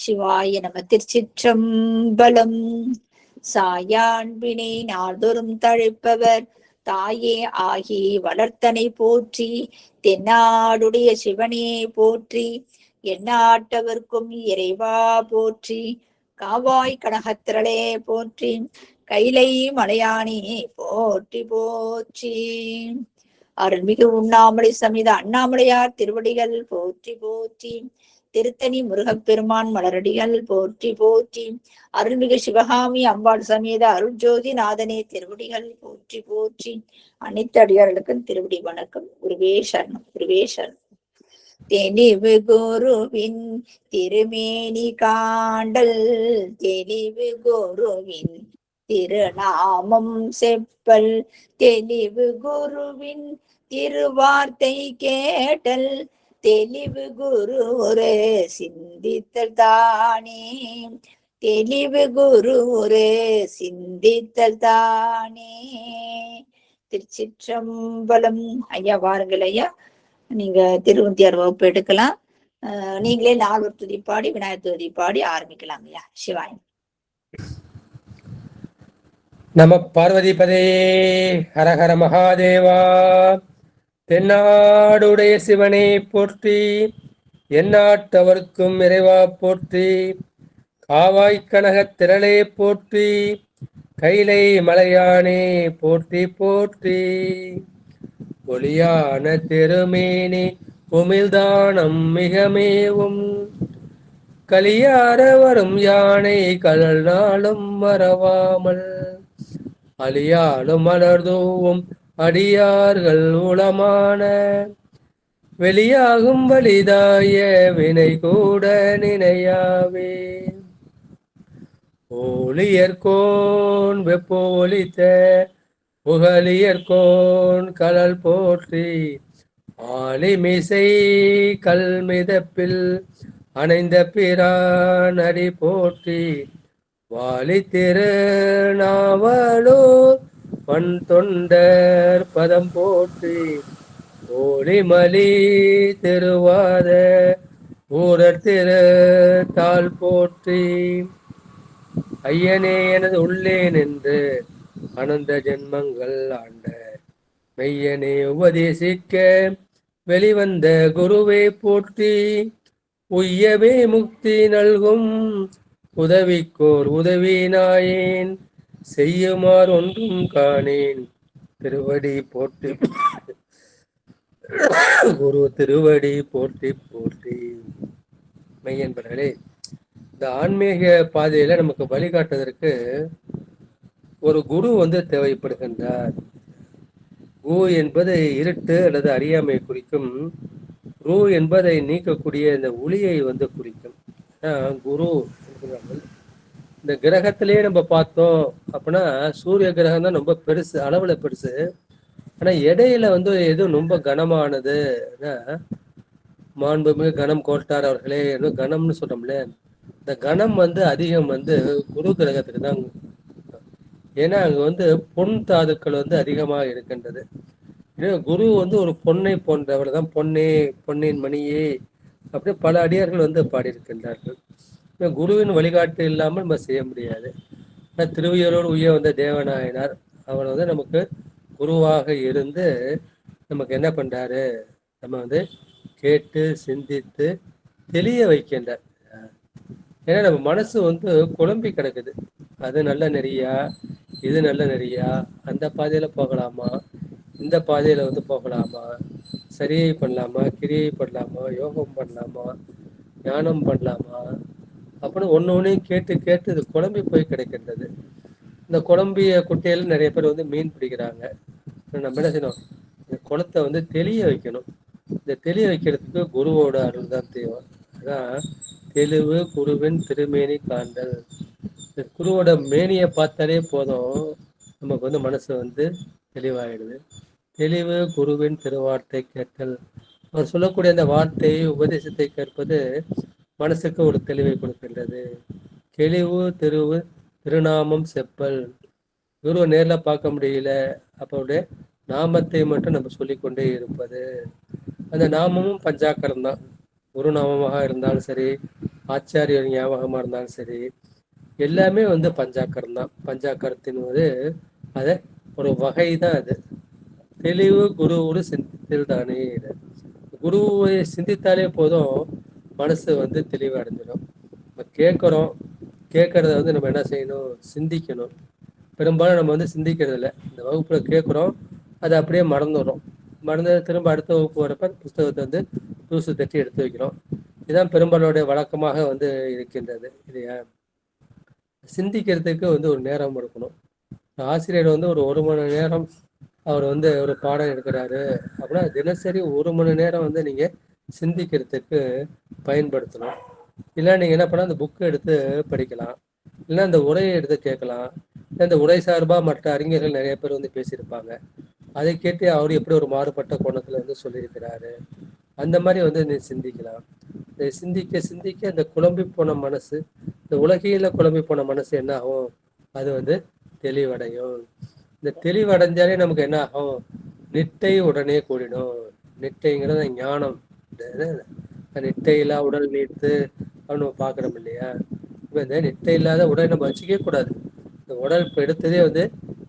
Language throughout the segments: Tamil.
சிவாய நம. திருச்சிற்றம்பலம். சாயாண்பினை நாள்தோறும் தழைப்பவர் தாயே ஆகி வளர்த்தனை போற்றி. தென்னாடுடைய சிவனே போற்றி. எந்நாட்டவர்க்கும் இறைவா போற்றி. காவாய் கனகத்திரளே போற்றி. கைலை மலையானே போற்றி போற்றி. அருள்மிகு உண்ணாமலை சமேத அண்ணாமலையார் திருவடிகள் போற்றி போற்றி. திருத்தணி முருகப்பெருமான் மலரடிகள் போற்றி போற்றி. அருள்மிகு சிவகாமி அம்பாள் சமேத அருள்ஜோதி நாதனே திருவடிகள் போற்றி போற்றி. அனைத்து அடியார்களுக்கும் திருவடி வணக்கம். குருவே சரணம், குருவே சரணம். தெளிவு குருவின் திருமேனி காண்டல், தெளிவு குருவின் திருநாமம் செப்பல், தெளிவு குருவின் திருவார்த்தை கேட்டல், தெளிவு குரு ஒரு சிந்தித்தல் தானே, தெளிவு குரு ஒரு சிந்தித்தல் தானே. திருச்சிற்றம்பலம். ஐயா வாருங்கள் ஐயா, நீங்க திருவந்தியார் வகுப்பு எடுக்கலாம். நீங்களே நால்வர் துதி பாடி விநாயகர் துதி பாடி ஆரம்பிக்கலாம் ஐயா. சிவாயம். நம பார்வதிபதே. ஹரஹர மகாதேவா. தென்னாடுடைய சிவனே போற்றி. எந்நாட்டவர்க்கும் இறைவா போற்றி. காவாய்க்கனகத் திரளே போற்றி. கைலை மலையானே போற்றி போற்றி. ஒளியான திருமேனி உமிழ்தானம் மிகமேவும், கலியார வரும் யானை கடல் நாளும் மறவாமல், அழியாலும் மலர்தூவும் அடியார்கள் உளமான, வெளியாகும் வலிதாய வினை கூட நினையாவே. ஒளியர்கோன் வெப்பொலித்த புகழியர்கோன் கடல் போற்றி. ஆலிமிசை கல்மிதப்பில் அணைந்த பிரான் அடி போற்றி. வாலி திருநாவலூர் பண் தொண்டர் பதம் போற்றி. ஓலிமலி திருவாத ஊரர் திரு தாள் போற்றி. ஐயனே எனது உள்ளே நின்று அனந்த ஜென்மங்கள் ஆண்ட மெய்யனே உபதேசிக்க வெளிவந்த குருவே போற்றி. உய்யவே முக்தி நல்கும் உதவிக்கோர் உதவி நாயேன், செய்யுமாறு ஒன்றும் காணேன் திருவடி போற்றி. குரு திருவடி போற்றி போற்றி. மெய்யன்பர்களே, இந்த ஆன்மீக பாதையில நமக்கு வழிகாட்டுவதற்கு ஒரு குரு தேவைப்படுகின்றார். கு என்பது இருட்டு அல்லது அறியாமை குறிக்கும். ரு என்பதை நீக்கக்கூடிய இந்த ஒளியை குறிக்கும். குரு. இந்த கிரகத்திலேயே நம்ம பார்த்தோம் அப்படின்னா சூரிய கிரகம் தான் ரொம்ப பெருசு, அளவுல பெருசு. ஆனா இடையில எதுவும் ரொம்ப கனமானது. மாண்புமிகு கணம் கோட்டார் அவர்களே, கணம்னு சொல்றோம்ல, இந்த கணம் அதிகம் குரு கிரகத்துக்கு தான். ஏன்னா அங்க பொன் தாதுக்கள் அதிகமாக இருக்கின்றது. குரு ஒரு பொன்னை போன்றவர் தான். பொன்னே பொன்னின் மணியே அப்படி பல அடியார்கள் பாடியிருக்கின்றார்கள். குருவின் வழிகாட்டு இல்லாமல் நம்ம செய்ய முடியாது. திருவியலோடு உய்ய வந்த தேவநாயனார் அவர் நமக்கு குருவாக இருந்து நமக்கு என்ன பண்றாரு, நம்ம கேட்டு சிந்தித்து தெளிய வைக்கின்றார். ஏன்னா நம்ம மனசு குழம்பி கிடக்குது. அது நல்ல நெறியா, இது நல்ல நெறியா, அந்த பாதையில போகலாமா, இந்த பாதையில போகலாமா, சரியை பண்ணலாமா, கிரியை பண்ணலாமா, யோகம் பண்ணலாமா, ஞானம் பண்ணலாமா அப்படின்னு ஒன்னையும் கேட்டு கேட்டு இது குழம்பி போய் கிடைக்கின்றது. இந்த குழம்பிய குட்டையில நிறைய பேர் மீன் பிடிக்கிறாங்க. நம்ம என்ன செய்யணும், இந்த குளத்தை தெளிய வைக்கணும். இந்த தெளிய வைக்கிறதுக்கு குருவோட அருள் தான் தேவை. அதான் தெளிவு குருவின் திருமேனி காண்டல். இந்த குருவோட மேனியை பார்த்தாலே போதும், நமக்கு மனசு தெளிவாயிடுது. தெளிவு குருவின் திருவார்த்தை கேட்டல். அவர் சொல்லக்கூடிய அந்த வார்த்தை உபதேசத்தை கேட்பது மனசுக்கு ஒரு தெளிவை கொடுக்கின்றது. தெளிவு திருநாமம் செப்பல். குருவை நேர்ல பார்க்க முடியல, அப்போடைய நாமத்தை மட்டும் நம்ம சொல்லிக்கொண்டே இருப்பது. அந்த நாமமும் பஞ்சாக்கரம் தான். குரு நாமமாக இருந்தாலும் சரி, ஆச்சாரியர் ஞாபகமா இருந்தாலும் சரி, எல்லாமே வந்து பஞ்சாக்கரம் தான். பஞ்சாக்கரத்தின் ஒரு அதை ஒரு வகை தான் அது. தெளிவு குருவோடு சிந்தித்தல் தானே. குருவை சிந்தித்தாலே போதும், மனசு வந்து தெளிவு அடைஞ்சிடும். நம்ம கேட்குறோம், கேட்கறத வந்து நம்ம என்ன செய்யணும், சிந்திக்கணும். பெரும்பாலும் நம்ம வந்து சிந்திக்கிறது இல்லை. இந்த வகுப்புல கேட்குறோம், அதை அப்படியே மறந்துடுறோம். மறந்து திரும்ப அடுத்த வகுப்பு வரப்ப புஸ்தகத்தை வந்து தூசு தட்டி எடுத்து வைக்கிறோம். இதுதான் பெரும்பாலுடைய வழக்கமாக வந்து இருக்கின்றது இல்லையா? சிந்திக்கிறதுக்கு வந்து ஒரு நேரம் எடுக்கணும். ஆசிரியர் வந்து ஒரு மணி நேரம் அவர் வந்து ஒரு பாடம் எடுக்கிறாரு அப்படின்னா, தினசரி 1 மணி நேரம் வந்து நீங்க சிந்திக்கிறதுக்கு பயன்படுத்தணும். இல்லை நீங்க என்ன பண்ணலாம், அந்த புக்கு எடுத்து படிக்கலாம், இல்லை அந்த உரையை எடுத்து கேட்கலாம். இந்த உரை சார்பா மற்ற அறிஞர்கள் நிறைய பேர் வந்து பேசியிருப்பாங்க, அதை கேட்டு அவர் எப்படி ஒரு மாறுபட்ட கோணத்துல வந்து சொல்லியிருக்கிறாரு, அந்த மாதிரி வந்து நீ சிந்திக்கலாம். இந்த சிந்திக்க சிந்திக்க இந்த குழம்பி போன மனசு, இந்த உலகையில குழம்பி போன மனசு என்ன ஆகும், அது வந்து தெளிவடையும். இந்த தெளிவடைஞ்சாலே நமக்கு என்ன ஆகும், நிட்டை உடனே கூடிடும். நிட்டைங்கிறது ஞானம். நிட்டையில்லா உடல் நீத்து அப்படின்னு பார்க்குறோம் இல்லையா? இப்போ இந்த நிட்டை இல்லாத உடல் நம்ம வச்சுக்கவே கூடாது. இந்த உடல் இப்போ எடுத்ததே வந்து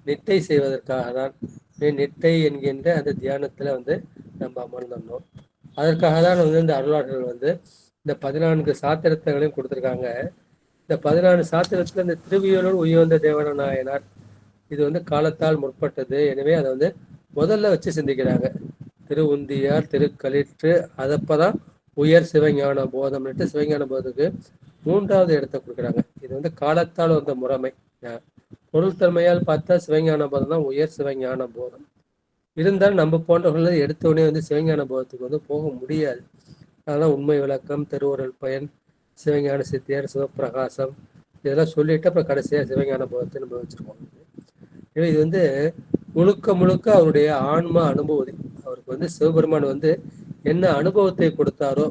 நிட்டை செய்வதற்காக தான். நிட்டை என்கின்ற அந்த தியானத்துல வந்து நம்ம அமர்ந்தோம். அதற்காக தான் வந்து இந்த அருளாளர்கள் வந்து இந்த 14 சாத்திரங்களையும் கொடுத்துருக்காங்க. இந்த 14 சாத்திரத்துல இந்த திருவியலூர் உயர்ந்த தேவன நாயனார் இது வந்து காலத்தால் முற்பட்டது. எனவே அதை வந்து முதல்ல வச்சு சிந்திக்கிறாங்க. திருவுந்தியார், திருக்களிற்று, அதப்பதான் உயர் சிவஞான போதம்னுட்டு சிவஞான போதத்துக்கு 3வது இடத்தை கொடுக்குறாங்க. இது வந்து காலத்தால் வந்த முறைமை. பொருள் தன்மையால் பார்த்தா சிவஞான போதம் தான் உயர் சிவஞான போதம். இருந்தாலும் நம்ம போன்றவர்கள் எடுத்தோடனே வந்து சிவஞான போதத்துக்கு வந்து போக முடியாது. அதெல்லாம் உண்மை விளக்கம், திருவுருள் பயன், சிவஞான சித்தியார், சிவப்பிரகாசம் இதெல்லாம் சொல்லிட்டு அப்புறம் கடைசியா சிவஞான போதத்தை நம்ம வச்சிருக்கோம். இது வந்து முழுக்க முழுக்க அவருடைய ஆன்மா அனுபவம். அவருக்கு வந்து சிவபெருமான் வந்து என்ன அனுபவத்தை கொடுத்தாரோ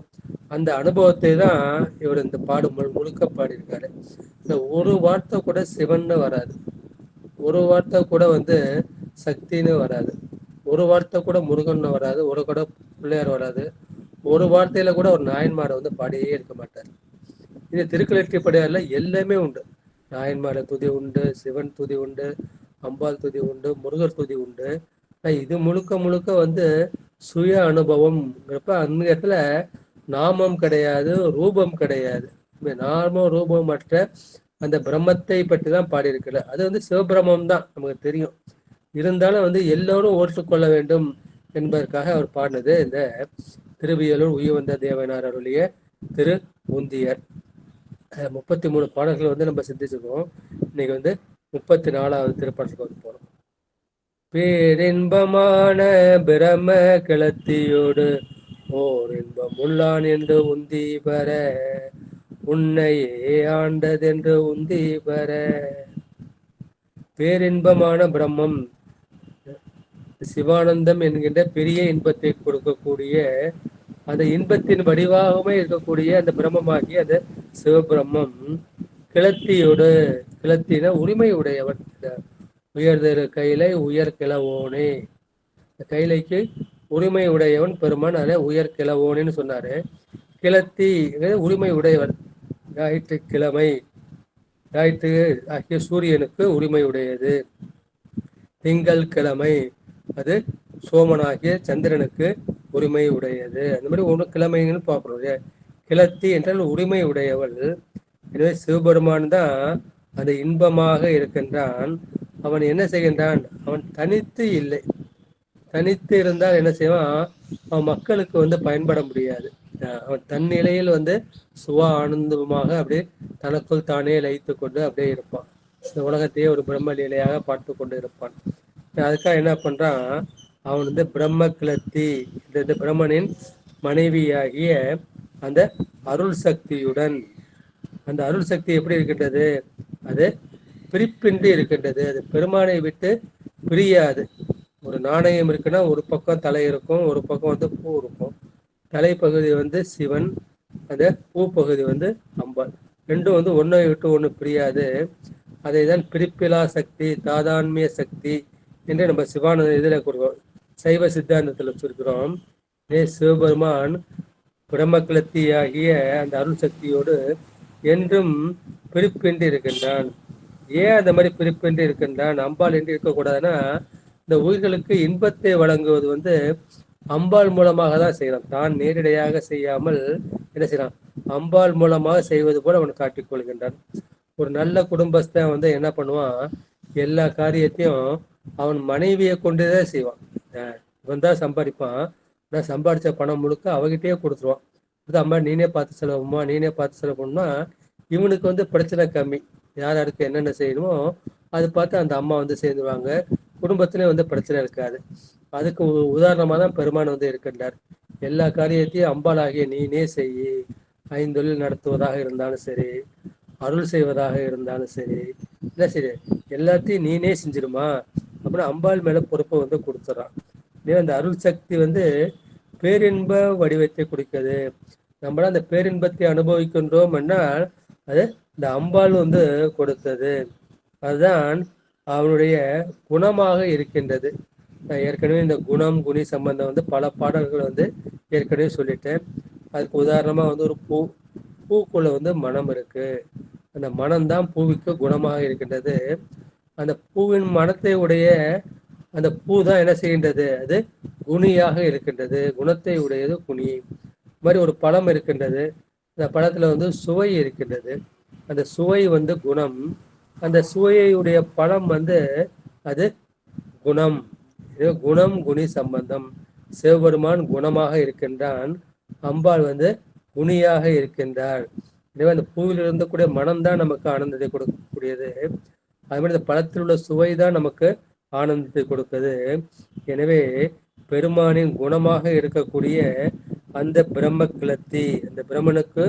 அந்த அனுபவத்தை தான் இவர் இந்த பாடு முழுக்க பாடியிருக்காரு. இந்த ஒரு வார்த்தை கூட சிவன்னு வராது, ஒரு வார்த்தை கூட வந்து சக்தின்னு வராது, ஒரு வார்த்தை கூட முருகன் வராது, ஒரு கூட பிள்ளையார் வராது, ஒரு வார்த்தையில கூட ஒரு நாயன்மாரை வந்து பாடியே இருக்க மாட்டார். இது திருக்கலற்றிப்படையார்ல எல்லாமே உண்டு. நாயன்மார துதி உண்டு, சிவன் துதி உண்டு, அம்பாள் துதி உண்டு, முருகர் துதி உண்டு. இது முழுக்க முழுக்க வந்து சுய அனுபவம்ங்கிறப்ப அந்த இடத்துல நாமம் கிடையாது, ரூபம் கிடையாது. நாமம் ரூபம் மற்ற அந்த பிரம்மத்தை பற்றி தான் பாடியிருக்கல. அது வந்து சிவபிரமம் தான் நமக்கு தெரியும். இருந்தாலும் வந்து எல்லோரும் ஓற்றுக்கொள்ள வேண்டும் என்பதற்காக அவர் பாடினது இந்த திருவியலூர் உயர்ந்த தேவனார் அருளிய திரு உந்தியர். 33 பாடல்கள் வந்து நம்ம சிந்திச்சிருக்கோம். இன்னைக்கு வந்து 34வது திருப்பாடலுக்கு வந்து போறோம். பேரின்பமான பிரம கிளத்தியோடு ஓர் இன்பம் உள்ளான் என்று உந்தி பெற, உன்னையே ஆண்டதென்று உந்தி பெற. பேரின்பமான பிரம்மம், சிவானந்தம் என்கின்ற பெரிய இன்பத்தை கொடுக்கக்கூடிய அந்த இன்பத்தின் வடிவாகவே இருக்கக்கூடிய அந்த பிரம்மமாகிய அந்த சிவபிரம்மம் கிளத்தியோடு, கிளத்தின உரிமை உடையவன். உயர்தரு கைலை உயர் கிளவோனே, கைலைக்கு உரிமை உடையவன் பெருமான், அதை உயர் கிளவோனேன்னு சொன்னாரு. கிளத்தி உரிமை உடையவன், ஞாயிற்றுக்கிழமை ஞாயிற்று ஆகிய சூரியனுக்கு உரிமை உடையது. திங்கள் கிழமை அது சோமனாகிய சந்திரனுக்கு உரிமை உடையது. அந்த மாதிரி ஒன்று கிழமைன்னு பார்க்கணும். கிளத்தி என்றால் உரிமை உடையவள். எனவே சிவபெருமான் தான் அந்த இன்பமாக இருக்கின்றான். அவன் என்ன செய்கின்றான், அவன் தனித்து இல்லை. தனித்து இருந்தால் என்ன செய்வான், அவன் மக்களுக்கு வந்து பயன்பட முடியாது. அவன் தன் நிலையில் வந்து சுவ ஆனந்தமாக அப்படியே தனக்குள் தானே லயித்து கொண்டு அப்படியே இருப்பான். இந்த உலகத்தையே ஒரு பிரம்ம நிலையாக பார்த்து கொண்டு இருப்பான். அதுக்காக என்ன பண்றான், அவன் வந்து பிரம்ம கிளத்தி, இந்த பிரம்மனின் மனைவியாகிய அந்த அருள் சக்தியுடன், அந்த அருள் சக்தி எப்படி இருக்கின்றது, அது பிரிப்பின்றி இருக்கின்றது. அது பெருமானை விட்டு பிரியாது. ஒரு நாணயம் இருக்குன்னா ஒரு பக்கம் தலை இருக்கும், ஒரு பக்கம் வந்து பூ இருக்கும். தலைப்பகுதி வந்து சிவன், அந்த பூப்பகுதி வந்து அம்பாள். ரெண்டும் வந்து ஒன்றை விட்டு ஒன்று பிரியாது. அதை தான் பிரிப்பிலா சக்தி, தாதான்மிய சக்தி என்று நம்ம சிவானந்த இதில் கொடுக்கிறோம், சைவ சித்தாந்தத்தில் வச்சிருக்கிறோம். சிவபெருமான் பிரம்மகிளத்தியாகிய அந்த அருள் சக்தியோடு என்றும் பிரிப்பின்றி இருக்கின்றான். ஏன் அந்த மாதிரி பிரிப்பின்றி இருக்கின்றான், அம்பாள் என்று இருக்கக்கூடாதுன்னா, இந்த உயிர்களுக்கு இன்பத்தை வழங்குவது வந்து அம்பாள் மூலமாக தான் செய்யறான். தான் நேரடியாக செய்யாமல் என்ன செய்யறான், அம்பாள் மூலமாக செய்வது போல அவன் காட்டிக் கொள்கின்றான். ஒரு நல்ல குடும்பஸ்தன் வந்து என்ன பண்ணுவான், எல்லா காரியத்தையும் அவன் மனைவியை கொண்டுதான் செய்வான். இவன் தான் சம்பாதிப்பான், நான் சம்பாதிச்ச பணம் முழுக்க அவகிட்டே கொடுத்துருவான். அம்மா நீனே பார்த்து செலவுமா, நீனே பார்த்து செலவு பண்ணா இவனுக்கு வந்து பிரச்சனை கம்மி. யார் யாருக்கு என்னென்ன செய்யணுமோ அது பார்த்து அந்த அம்மா வந்து சேர்ந்துருவாங்க. குடும்பத்திலே வந்து பிரச்சனை இருக்காது. அதுக்கு உதாரணமாக தான் பெருமான் வந்து இருக்கின்றார். எல்லா காரியத்தையும் அம்பாளாகிய நீனே செய்யி, ஐந்தொழில் நடத்துவதாக இருந்தாலும் சரி, அருள் செய்வதாக இருந்தாலும் சரி, இல்லை சரி, எல்லாத்தையும் நீனே செஞ்சிருமா அப்படின்னு அம்பாள் மேல பொறுப்பை வந்து கொடுத்துட்றான். அந்த அருள் சக்தி வந்து பேரின்ப வடிவத்தை கொடுக்குது. நம்மளாம் அந்த பேரின்பத்தை அனுபவிக்கின்றோம் என்றால் அது இந்த அம்பாள் வந்து கொடுத்தது. அதுதான் அவனுடைய குணமாக இருக்கின்றது. நான் ஏற்கனவே இந்த குணம் குணி சம்பந்தம் வந்து பல பாடல்கள் வந்து ஏற்கனவே சொல்லிட்டேன். அதுக்கு உதாரணமா வந்து ஒரு பூக்குள்ள வந்து மனம் இருக்கு. அந்த மனம்தான் பூவிக்கு குணமாக இருக்கின்றது. அந்த பூவின் மனத்தை உடைய அந்த பூ தான் என்ன செய்கின்றது, அது குணியாக இருக்கின்றது. குணத்தை உடையது குனி. மாதிரி ஒரு பழம் இருக்கின்றது. அந்த பழத்துல வந்து சுவை இருக்கின்றது. அந்த சுவை வந்து குணம். அந்த சுவையுடைய பழம் வந்து அது குணம். குணம் குணி சம்பந்தம். சிவபெருமான் குணமாக இருக்கின்றான், அம்பாள் வந்து குணியாக இருக்கின்றாள். எனவே அந்த பூவில் இருந்தக்கூடிய மனம்தான் நமக்கு ஆனந்தத்தை கொடுக்கக்கூடியது. அது மாதிரி இந்த பழத்தில் உள்ள சுவை தான் நமக்கு ஆனந்தத்தை கொடுக்குது. எனவே பெருமானின் குணமாக இருக்கக்கூடிய அந்த பிரம்ம கிளத்தி, அந்த பிரம்மனுக்கு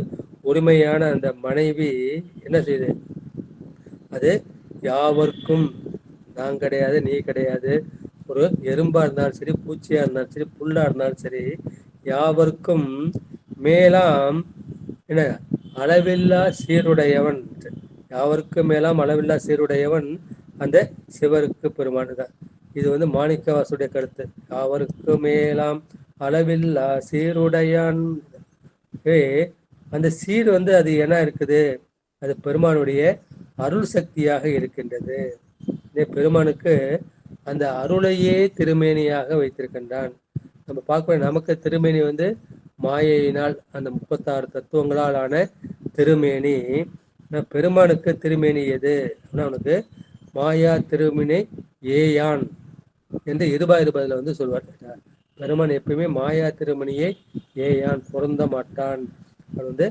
உரிமையான அந்த மனைவி என்ன செய்யுது, அது யாவர்க்கும், நான் கிடையாது நீ கிடையாது, ஒரு எறும்பா இருந்தாலும் சரி, பூச்சியா இருந்தாலும் சரி, புல்லா இருந்தாலும் சரி, யாவர்க்கும் மேலாம் என்ன அளவில்லா சீருடையவன். யாவருக்கும் மேலாம் அளவில்லா சீருடையவன் அந்த சிவருக்கு பெருமான் தான். இது வந்து மாணிக்கவாசுடைய கருத்து. யாவருக்கு மேலாம் அளவில்லா சீருடையான். அந்த சீர் வந்து அது என்ன இருக்குது, அது பெருமானுடைய அருள் சக்தியாக இருக்கின்றது. பெருமானுக்கு அந்த அருளையே திருமேனியாக வைத்திருக்கின்றான். நம்ம பார்க்க நமக்கு திருமேனி வந்து மாயையினால் அந்த 36 தத்துவங்களால் ஆன திருமேனி. பெருமானுக்கு திருமேனி எது, அவனுக்கு மாயா திருமேனி ஏயான் என்று இருபாதில் வந்து சொல்வார். பெருமான் எப்பயுமே மாயா திருமணியை ஏயான், பொருந்த மாட்டான். அது வந்து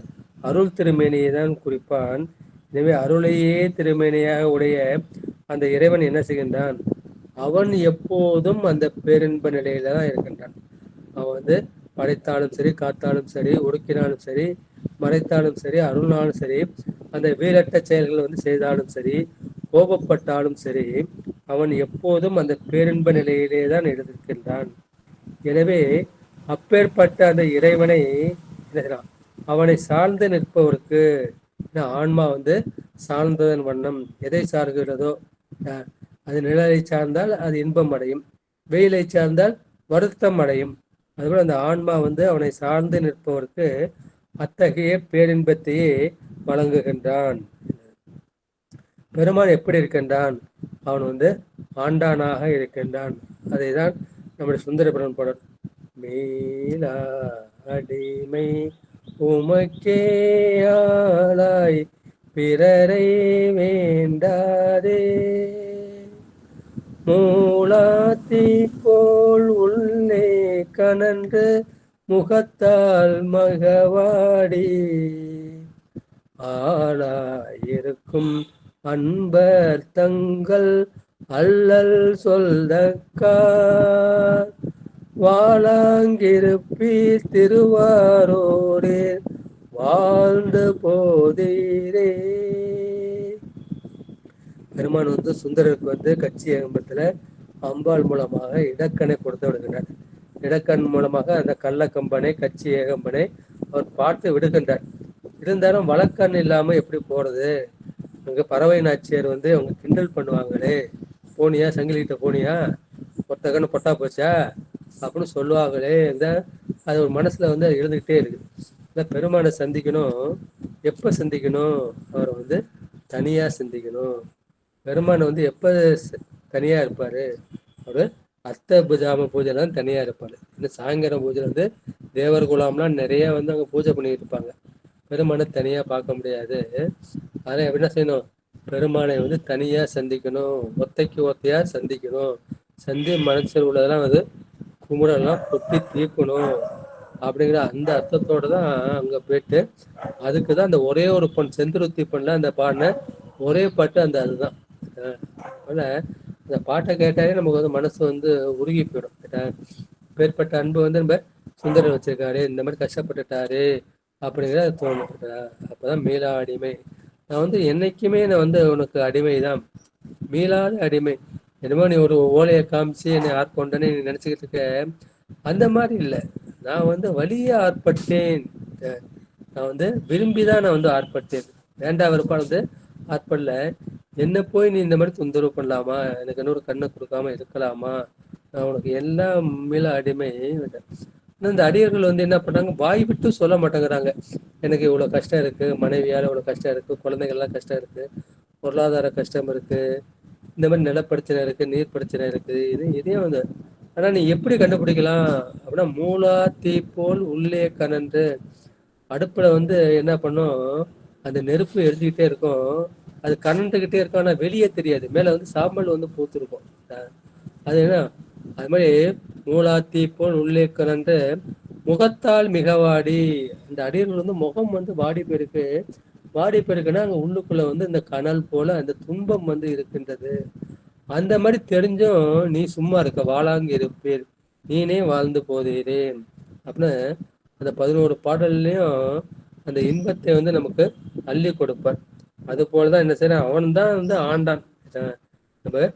அருள் திருமேனியை தான் குறிப்பான். எனவே அருளையே திருமேனியாக உடைய அந்த இறைவன் என்ன செய்கின்றான், அவன் எப்போதும் அந்த பேரின்ப நிலையில தான் இருக்கின்றான். அவன் வந்து படைத்தாலும் சரி, காத்தாலும் சரி, ஒடுக்கினாலும் சரி, மறைத்தாலும் சரி, அருள்னாலும் சரி, அந்த வீரட்ட செயல்கள் வந்து செய்தாலும் சரி, கோபப்பட்டாலும் சரி, அவன் எப்போதும் அந்த பேரின்ப நிலையிலே தான் இருக்கின்றான். எனவே அப்பேற்பட்ட அந்த இறைவனை அவனை சார்ந்து நிற்பவருக்கு ஆன்மா வந்து சார்ந்ததன் வண்ணம் எதை சார்கிறதோ அது நிழலை சார்ந்தால் அது இன்பம் அடையும், வெயிலை சார்ந்தால் வருத்தம் அடையும். அதுபோல் அந்த ஆன்மா வந்து அவனை சார்ந்து நிற்பவருக்கு அத்தகைய பேரின்பத்தையே வழங்குகின்றான். பெருமான் எப்படி இருக்கின்றான், அவன் வந்து ஆண்டானாக இருக்கின்றான். அதை தான் நம்முடைய சுந்தரபுரம் பாடல், மேலா அடிமை உமக்கே ஆளாய் பிறரை வேண்டாதே, மூலாத்தி போல் உள்ளே கனன்று முகத்தால் மகவாடி, ஆளாயிருக்கும் அன்பர் தங்கள் அல்லல் சொல்தக்கார், வாழாங்கிருப்பீர் திருவாரோரே வாழ்ந்து போதீரே. பெருமான் வந்து சுந்தரருக்கு வந்து கட்சி ஏகம்பத்துல அம்பாள் மூலமாக இடக்கணை கொடுத்து விடுகின்றார். இடக்கண் மூலமாக அந்த கள்ளக்கம்பனை கட்சி ஏகம்பனை அவர் பார்த்து விடுகின்றார். இருந்தாலும் வழக்கண் இல்லாம எப்படி போறது, அங்க பறவை நாச்சியார் வந்து அவங்க கிண்டல் பண்ணுவாங்களே, போனியா சங்கிலிகிட்ட போனியா, ஒத்த கண்ணு பொட்டா போச்சா அப்படின்னு சொல்லுவாங்களே, இந்த அது ஒரு மனசுல வந்து அது இருந்துகிட்டே இருக்கு. இந்த பெருமானை சந்திக்கணும். எப்ப சந்திக்கணும்? அவரை வந்து தனியா சிந்திக்கணும். பெருமான் வந்து எப்ப தனியா இருப்பாரு? ஒரு அஸ்த பூஜாம பூஜைல தான் தனியா இருப்பாரு. இந்த சாயங்காலம் பூஜை வந்து தேவர் குலாம்லாம் நிறைய வந்து அங்க பூஜை பண்ணிட்டு இருப்பாங்க. பெருமானை தனியா பார்க்க முடியாது. அதனால என்ன செய்யணும்? பெருமானை வந்து தனியா சந்திக்கணும். ஒத்தைக்கு ஒத்தையா சந்திக்கணும். மனசில் உள்ளதெல்லாம் வந்து குமுறெல்லாம் கொட்டி தீர்க்கணும் அப்படிங்கிற அந்த அர்த்தத்தோட தான் அங்க போயிட்டு, அதுக்கு தான் அந்த ஒரே ஒரு பொன் செந்துருத்தி பொண்ணுல அந்த பாடின ஒரே பாட்டு அந்த அதுதான். அதனால அந்த பாட்டை கேட்டாலே நமக்கு வந்து மனசு வந்து உருகி போயிடும். பேர்பட்ட அன்பு வந்து நம்ம சுந்தரர் வச்சிருக்காரு, இந்த மாதிரி கஷ்டப்பட்டுட்டாரு அப்படிங்கிறத தோணும். அப்பதான் மீளா அடிமை. நான் வந்து என்னைக்குமே நான் வந்து உனக்கு அடிமை தான், மீளாத அடிமை. என்னமோ நீ ஒரு ஓலையை காமிச்சு என்னை ஆட்கொண்டேன்னு நீ நினைச்சுக்கிட்டு இருக்க, அந்த மாதிரி இல்லை. நான் வந்து வலிய ஆட்பட்டேன். நான் வந்து விரும்பிதான் நான் வந்து ஆட்பட்டேன். வேண்டாம் வெறுப்பா வந்து ஆட்படல. என்ன போய் நீ இந்த மாதிரி தொந்தரவு பண்ணலாமா? எனக்கு இன்னொரு கண்ணை கொடுக்காம இருக்கலாமா? நான் உனக்கு எல்லாம் மேல அடிமை. இந்த அடியர்கள் வந்து என்ன பண்ணாங்க, வாய் விட்டு சொல்ல மாட்டேங்கிறாங்க. எனக்கு இவ்வளவு கஷ்டம் இருக்கு, மனைவியால இவ்வளவு கஷ்டம் இருக்கு, குழந்தைகள்லாம் கஷ்டம் இருக்கு, பொருளாதார கஷ்டம் இருக்கு, இந்த மாதிரி நிலப்பிரச்சனை இருக்கு, நீர் பிரச்சனை இருக்கு, இதையும் வந்து. ஆனா நீ எப்படி கண்டுபிடிக்கலாம் அப்படின்னா, மூலா தீ போல் உள்ளே கனன்று. அடுப்புல வந்து என்ன பண்ணும், அந்த நெருப்பு எரிஞ்சுக்கிட்டே இருக்கும், அது கனண்டுகிட்டே இருக்கும், ஆனா வெளியே தெரியாது. மேல வந்து சாம்பல் வந்து பூத்திருக்கும். அது என்ன, அது மாதிரி மூலாத்தி போல் உள்ளே கனன்று முகத்தால் மிகவாடி. அந்த அடியர்கள் வந்து முகம் வந்து வாடி போயிருக்கு. வாடி போயிருக்குன்னா அங்க உள்ளுக்குள்ள வந்து இந்த கனல் போல அந்த துன்பம் வந்து இருக்கின்றது. அந்த மாதிரி தெரிஞ்சும் நீ சும்மா இருக்க, வாழாங்க இருப்பீர், நீனே வாழ்ந்து போதீரேன் அப்படின்னு அந்த 11 பாடல்லையும் அந்த இன்பத்தை வந்து நமக்கு அள்ளி கொடுப்பார். அது போலதான் என்ன செய்யறான், அவன் தான் வந்து ஆண்டான். நம்ம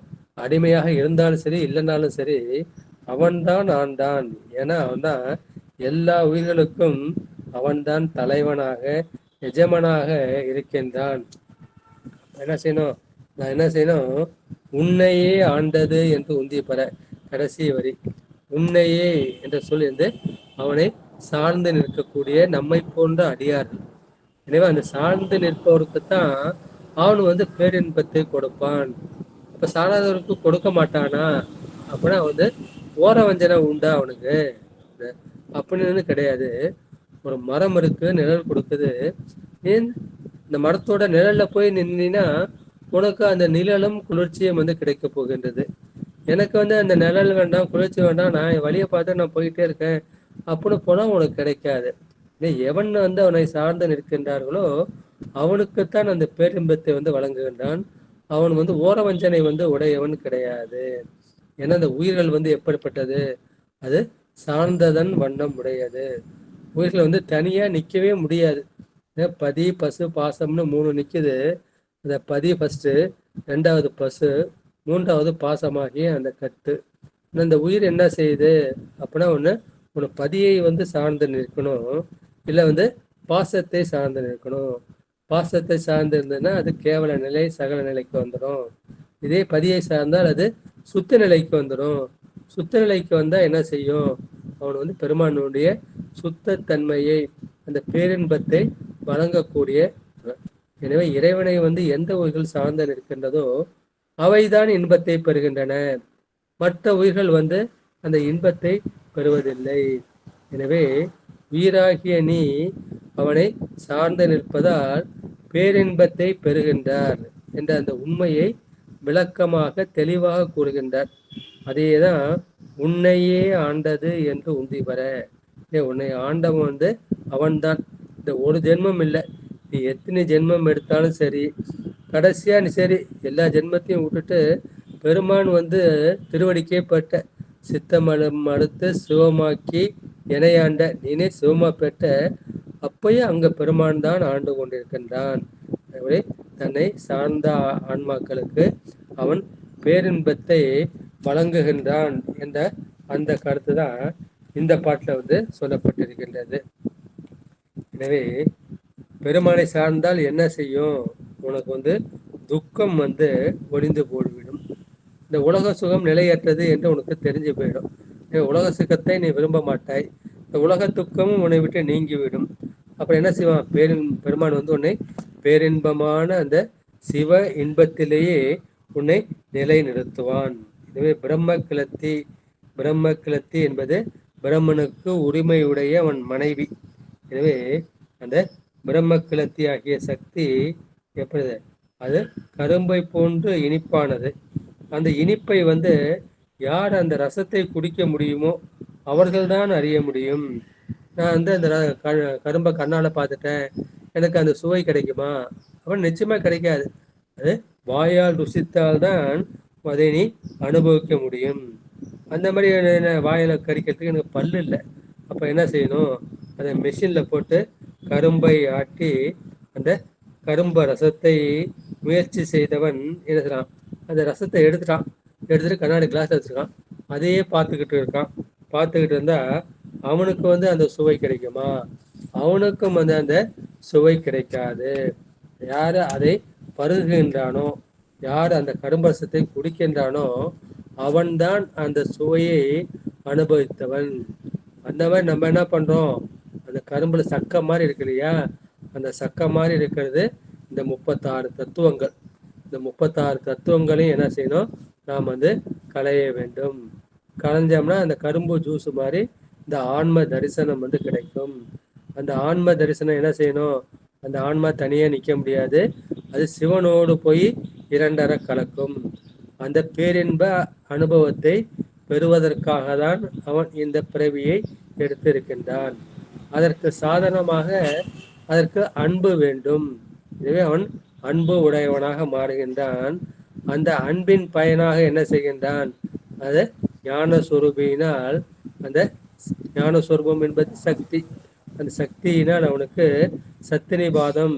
அடிமையாக இருந்தாலும் சரி இல்லைனாலும் சரி, அவன்தான் ஆண்டான். ஏன்னா அவன்தான் எல்லா உயிர்களுக்கும் அவன்தான் தலைவனாக எஜமானாக இருக்கின்றான். என்ன செய்யணும், நான் என்ன செய்யணும், உன்னையே ஆண்டது என்று உந்தி பெற. கடைசி வரி உன்னையே என்ற சொல் வந்து அவனை சார்ந்து நிற்கக்கூடிய நம்மை போன்ற அடியார்கள். எனவே அந்த சார்ந்து நிற்பவருக்குத்தான் அவன் வந்து பேரின்பத்தை கொடுப்பான். அப்ப சாராதவருக்கு கொடுக்க மாட்டானா அப்படின்னா வந்து ஓர வஞ்சனை உண்டா அவனுக்கு அப்படின்னு கிடையாது. ஒரு மரம் இருக்கு, நிழல் கொடுக்குது. ஏன் இந்த மரத்தோட நிழல்ல போய் நின்னா உனக்கு அந்த நிழலும் குளிர்ச்சியும் வந்து கிடைக்க போகின்றது. எனக்கு வந்து அந்த நிழல் வேண்டாம், குளிர்ச்சி வேண்டாம், நான் என் வழியை பார்த்து நான் போயிட்டே இருக்கேன் அப்படின்னு போனா உனக்கு கிடைக்காது. எவன் வந்து அவனை சார்ந்து நிற்கின்றார்களோ அவனுக்குத்தான் அந்த பேரின்பத்தை வந்து வழங்குகின்றான். அவன் வந்து ஓர வஞ்சனை வந்து உடையவன் கிடையாது. ஏன்னா அந்த உயிர்கள் வந்து எப்படிப்பட்டது, அது சார்ந்ததன் வண்ணம் உடையது. உயிர்கள் வந்து தனியா நிக்கவே முடியாது. பதி பசு பாசம்னு 3 நிக்குது. அந்த பதி ஃபர்ஸ்ட், 2வது பசு, 3வது பாசமாகிய அந்த கட்டு. இந்த உயிர் என்ன செய்யுது அப்படின்னா, ஒன்று பதியை வந்து சார்ந்து நிற்கணும், இல்லை வந்து பாசத்தை சார்ந்து நிற்கணும். பாசத்தை சார்ந்து இருந்ததுன்னா அது கேவல நிலை சகல நிலைக்கு வந்துடும். இதே பதியை சார்ந்தால் அது சுத்த நிலைக்கு வந்துடும். சுத்த நிலைக்கு வந்தா என்ன செய்யும், அவன் வந்து பெருமானுடைய சுத்த தன்மையை அந்த பேரின்பத்தை வழங்கக்கூடிய. எனவே இறைவனை வந்து எந்த உயிர்கள் சார்ந்து நிற்கின்றதோ அவைதான் இன்பத்தை பெறுகின்றன. மற்ற உயிர்கள் வந்து அந்த இன்பத்தை பெறுவதில்லை. எனவே உயிராகிய நீ அவனை சார்ந்து நிற்பதால் பேரின்பத்தை பெறுகின்றார் என்ற அந்த உண்மையை விளக்கமாக தெளிவாக கூறுகின்றார். அதேதான் உன்னையே ஆண்டது என்று உந்தி வர. உன்னை ஆண்டவன் வந்து அவன்தான். இந்த ஒரு ஜென்மம் இல்லை, நீ எத்தனை ஜென்மம் எடுத்தாலும் சரி, கடைசியா நீ சரி எல்லா ஜென்மத்தையும் விட்டுட்டு பெருமான் வந்து திருவடிக்கே பட்ட சித்தமலம் அடுத்து சிவமாக்கி இணையாண்ட நீனே சிவமா பெற்ற, அப்பயும் அங்க பெருமான் தான் ஆண்டு கொண்டிருக்கின்றான். தன்னை சார்ந்த ஆன்மாக்களுக்கு அவன் பேரின்பத்தை வழங்குகின்றான் என்ற அந்த கருத்து தான் இந்த பாட்டுல வந்து சொல்லப்பட்டிருக்கின்றது. எனவே பெருமானை சார்ந்தால் என்ன செய்யும், உனக்கு வந்து துக்கம் வந்து ஒளிந்து போய்விடும். இந்த உலக சுகம் நிலையற்றது என்று உனக்கு தெரிஞ்சு போயிடும். உலக சுகத்தை நீ விரும்ப மாட்டாய். இந்த உலக துக்கமும் உன்னை விட்டு நீங்கிவிடும். அப்புறம் என்ன செய்வான்? பெருமான் வந்து உன்னை பேரின்பமான அந்த சிவ இன்பத்திலேயே உன்னை நிலை நிறுத்துவான். எனவே பிரம்ம கிளத்தி என்பது பிரம்மனுக்கு உரிமையுடைய அவன் மனைவி. எனவே அந்த பிரம்ம கிளத்தி ஆகிய சக்தி எப்படி? அது கரும்பை போன்று இனிப்பானது. அந்த இனிப்பை வந்து யார் அந்த ரசத்தை குடிக்க முடியுமோ அவர்கள்தான் அறிய முடியும். நான் வந்து அந்த கரும்பை கண்ணால பார்த்துட்டேன், எனக்கு அந்த சுவை கிடைக்குமா? அவன் நிச்சயமா கிடைக்காது. அது வாயால் ருசித்தால்தான் அதை நீ அனுபவிக்க முடியும். அந்த மாதிரி வாயில கறிக்கிறதுக்கு எனக்கு பல்லு இல்லை. அப்போ என்ன செய்யணும்? அதை மெஷினில் போட்டு கரும்பை ஆட்டி அந்த கரும்பு ரசத்தை முயற்சி செய்தவன் என்ன செய்யறான்? அந்த ரசத்தை எடுத்துட்டு கண்ணாடி கிளாஸ் வச்சிருக்கான். அதையே பார்த்துக்கிட்டு இருக்கான். பார்த்துக்கிட்டு இருந்தா அவனுக்கு வந்து அந்த சுவை கிடைக்குமா? அவனுக்கும் வந்து அந்த சுவை கிடைக்காது. யாரு அதை பருகுகின்றானோ, யார் அந்த கரும்பரசத்தை குடிக்கின்றானோ அவன்தான் அந்த சுவையை அனுபவித்தவன். அந்த மாதிரி நம்ம என்ன பண்றோம்? அந்த கரும்புல சக்கை மாதிரி இருக்கு இல்லையா? அந்த சக்கை மாதிரி இருக்கிறது இந்த 36 தத்துவங்கள். இந்த 36 தத்துவங்களையும் என்ன செய்யணும்? நாம் வந்து களைய வேண்டும். களைஞ்சோம்னா அந்த கரும்பு ஜூஸ் மாதிரி இந்த ஆன்ம தரிசனம் வந்து கிடைக்கும். அந்த ஆன்ம தரிசனம் என்ன செய்யணும்? அந்த ஆன்மா தனியா நிற்க முடியாது. அது சிவனோடு போய் இரண்டரை கலக்கும். அந்த பேரின்ப அனுபவத்தை பெறுவதற்காக தான் அவன் இந்த பிறவியை எடுத்திருக்கின்றான். அதற்கு சாதனமாக அதற்கு அன்பு வேண்டும். எனவே அவன் அன்பு உடையவனாக மாறுகின்றான். அந்த அன்பின் பயனாக என்ன செய்கின்றான்? அது ஞான சொரூபியினால், அந்த ஞான சொரூபம் என்பது சக்தி. அந்த சக்தியினால் அவனுக்கு சத்தினிபாதம்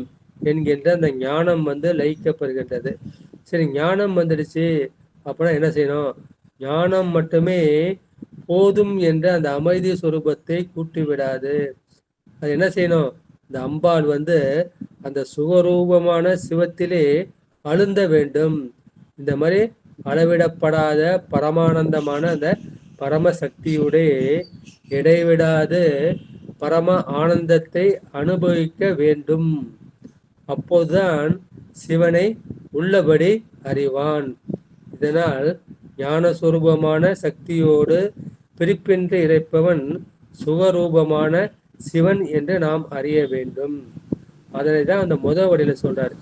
என்கின்ற அந்த ஞானம் வந்து லயிக்கப்படுகின்றது. சரி, ஞானம் வந்துடுச்சு அப்படின்னா என்ன செய்யணும்? ஞானம் மட்டுமே போதும் என்ற அந்த அமைதி சொரூபத்தை கூட்டி விடாது. அது என்ன செய்யணும்? இந்த அம்பாள் வந்து அந்த சுகரூபமான சிவத்திலே அழுந்த வேண்டும். இந்த மாதிரி அளவிடப்படாத பரமானந்தமான அந்த பரமசக்தியுடைய இடைவிடாது பரம ஆனந்தத்தை அனுபவிக்க வேண்டும். அப்போதுதான் சிவனை உள்ளபடி அறிவான். இதனால் ஞானஸ்வரூபமான சக்தியோடு பிரிப்பின்றி இறைப்பவன் சுகரூபமான சிவன் என்று நாம் அறிய வேண்டும். அதனை தான் அந்த முதல் வடியில சொல்றாரு.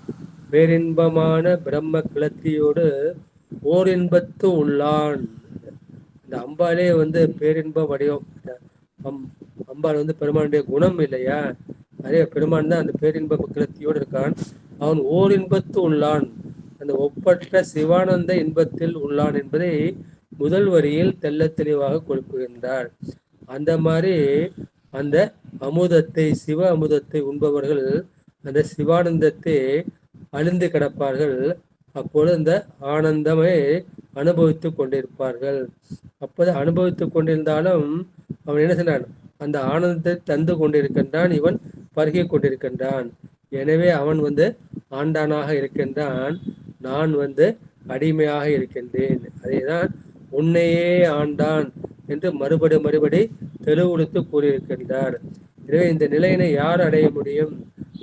பேரின்பமான பிரம்ம கிளத்தியோடு ஓரின்பத்து உள்ளான். இந்த அம்பாலே வந்து பேரின்ப வடிவம். அம்பாள் வந்து பெருமானுடைய குணம் இல்லையா? அதே பெருமான் தான் அந்த பேரின்ப கிளத்தியோடு இருக்கான். அவன் ஓர் இன்பத்து உள்ளான், அந்த ஒப்பற்ற சிவானந்த இன்பத்தில் உள்ளான் என்பதை முதல் வரியில் தெள்ள தெளிவாக கொடுக்குகின்றார். அந்த மாதிரி அந்த அமுதத்தை, சிவ அமுதத்தை உண்பவர்கள் அந்த சிவானந்தத்தை அழிந்து கிடப்பார்கள். அப்பொழுது அந்த ஆனந்தமே அனுபவித்து கொண்டிருப்பார்கள். அப்போது அனுபவித்து கொண்டிருந்தாலும் அவன் என்ன செய்றான்? அந்த ஆனந்தத்தை தந்து கொண்டிருக்கின்றான், இவன் பருகி கொண்டிருக்கின்றான். எனவே அவன் வந்து ஆண்டானாக இருக்கின்றான், நான் வந்து அடிமையாக இருக்கின்றேன். அதேதான் உன்னையே ஆண்டான் என்று மறுபடி தெளிவுறுத்து கூறியிருக்கின்றார். எனவே இந்த நிலையினை யார் அடைய முடியும்?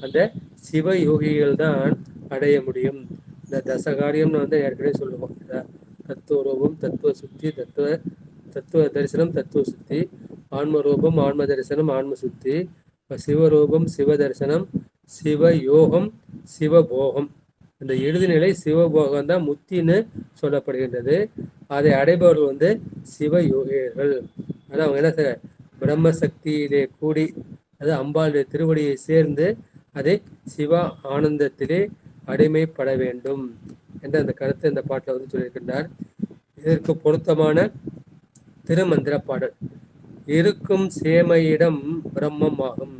அந்த சிவ யோகிகள் தான் அடைய முடியும். இந்த தசகாரியம்னு வந்து ஏற்கனவே சொல்லுவோம். தத்துவ ரூபம், தத்துவ சுத்தி, தத்துவ தரிசனம், தத்துவ சுத்தி, ஆன்ம ரூபம், ஆன்ம தரிசனம், ஆன்ம சுத்தி, சிவரூபம், சிவ தரிசனம், சிவ யோகம், சிவபோகம். இந்த இறுதிநிலை சிவபோகம் தான் முத்தின்னு சொல்லப்படுகின்றது. அதை அடைபவர்கள் வந்து சிவ யோகிகள். ஆனால் அவங்க என்ன செய்ய? பிரம்மசக்தியிலே கூடி, அது அம்பாளுடைய திருவடியை சேர்ந்து அதை சிவ ஆனந்தத்திலே அடிமைப்பட வேண்டும் என்ற அந்த கருத்தை இந்த பாட்டில் வந்து சொல்லியிருக்கின்றார். இதற்கு பொருத்தமான திருமந்திர பாடல். இருக்கும் சேமையிடம் பிரம்மம் ஆகும்.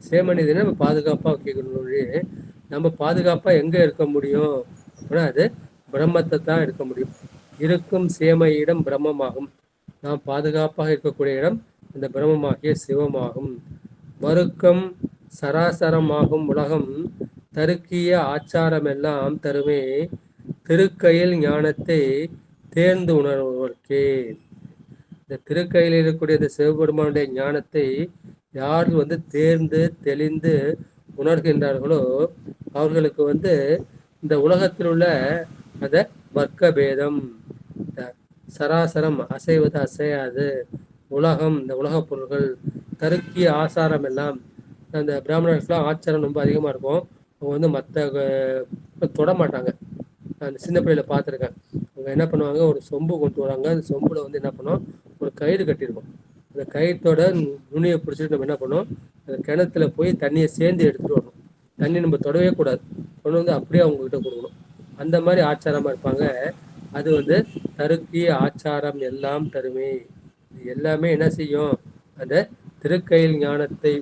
சேமநிதி நம்ம பாதுகாப்பாக கேட்கணும். நம்ம பாதுகாப்பாக எங்கே இருக்க முடியும் அப்படின்னா அது பிரம்மத்தை தான் இருக்க முடியும். இருக்கும் சேமையிடம் பிரம்மமாகும். நாம் பாதுகாப்பாக இருக்கக்கூடிய இடம் அந்த பிரம்மமாகிய சிவமாகும். மறுக்கம் சராசரமாகும் உலகம் தருக்கிய ஆச்சாரமெல்லாம் தருமே திருக்கையில் ஞானத்தை தேர்ந்து உணர்வதற்கே. இந்த திருக்கையில் இருக்கக்கூடிய இந்த சிவபெருமானுடைய ஞானத்தை யார் வந்து தேர்ந்து தெளிந்து உணர்கின்றார்களோ அவர்களுக்கு வந்து இந்த உலகத்தில் உள்ள அந்த வர்க்க பேதம், சராசரம், அசைவது அசையாது, உலகம், இந்த உலகப் பொருள்கள், தருக்கிய ஆசாரம் எல்லாம், அந்த பிராமணர்களுக்குலாம் ஆச்சாரம் ரொம்ப அதிகமாக இருக்கும். அவங்க வந்து மற்ற தொட மாட்டாங்க. அந்த சின்ன பிள்ளையில பார்த்துருக்கேன். அவங்க என்ன பண்ணுவாங்க, ஒரு சொம்பு கொண்டு வராங்க. அந்த சொம்புல வந்து என்ன பண்ணுவோம், ஒரு கயிறு கட்டியிருக்கோம். அந்த கயிற்றோட நுனியை பிடிச்சிட்டு நம்ம என்ன பண்ணுவோம், அந்த கிணத்துல போய் தண்ணியை சேர்ந்து எடுத்துட்டு வரணும். தண்ணி நம்ம தொடவே கூடாது, கொண்டு வந்து அப்படியே அவங்க கிட்ட கொடுக்கணும். அந்த மாதிரி ஆச்சாரமா இருப்பாங்க. அது வந்து தருக்கிய ஆச்சாரம் எல்லாம் தருமே. இது எல்லாமே என்ன செய்யும், அந்த திருக்கையில் ஞானத்தை,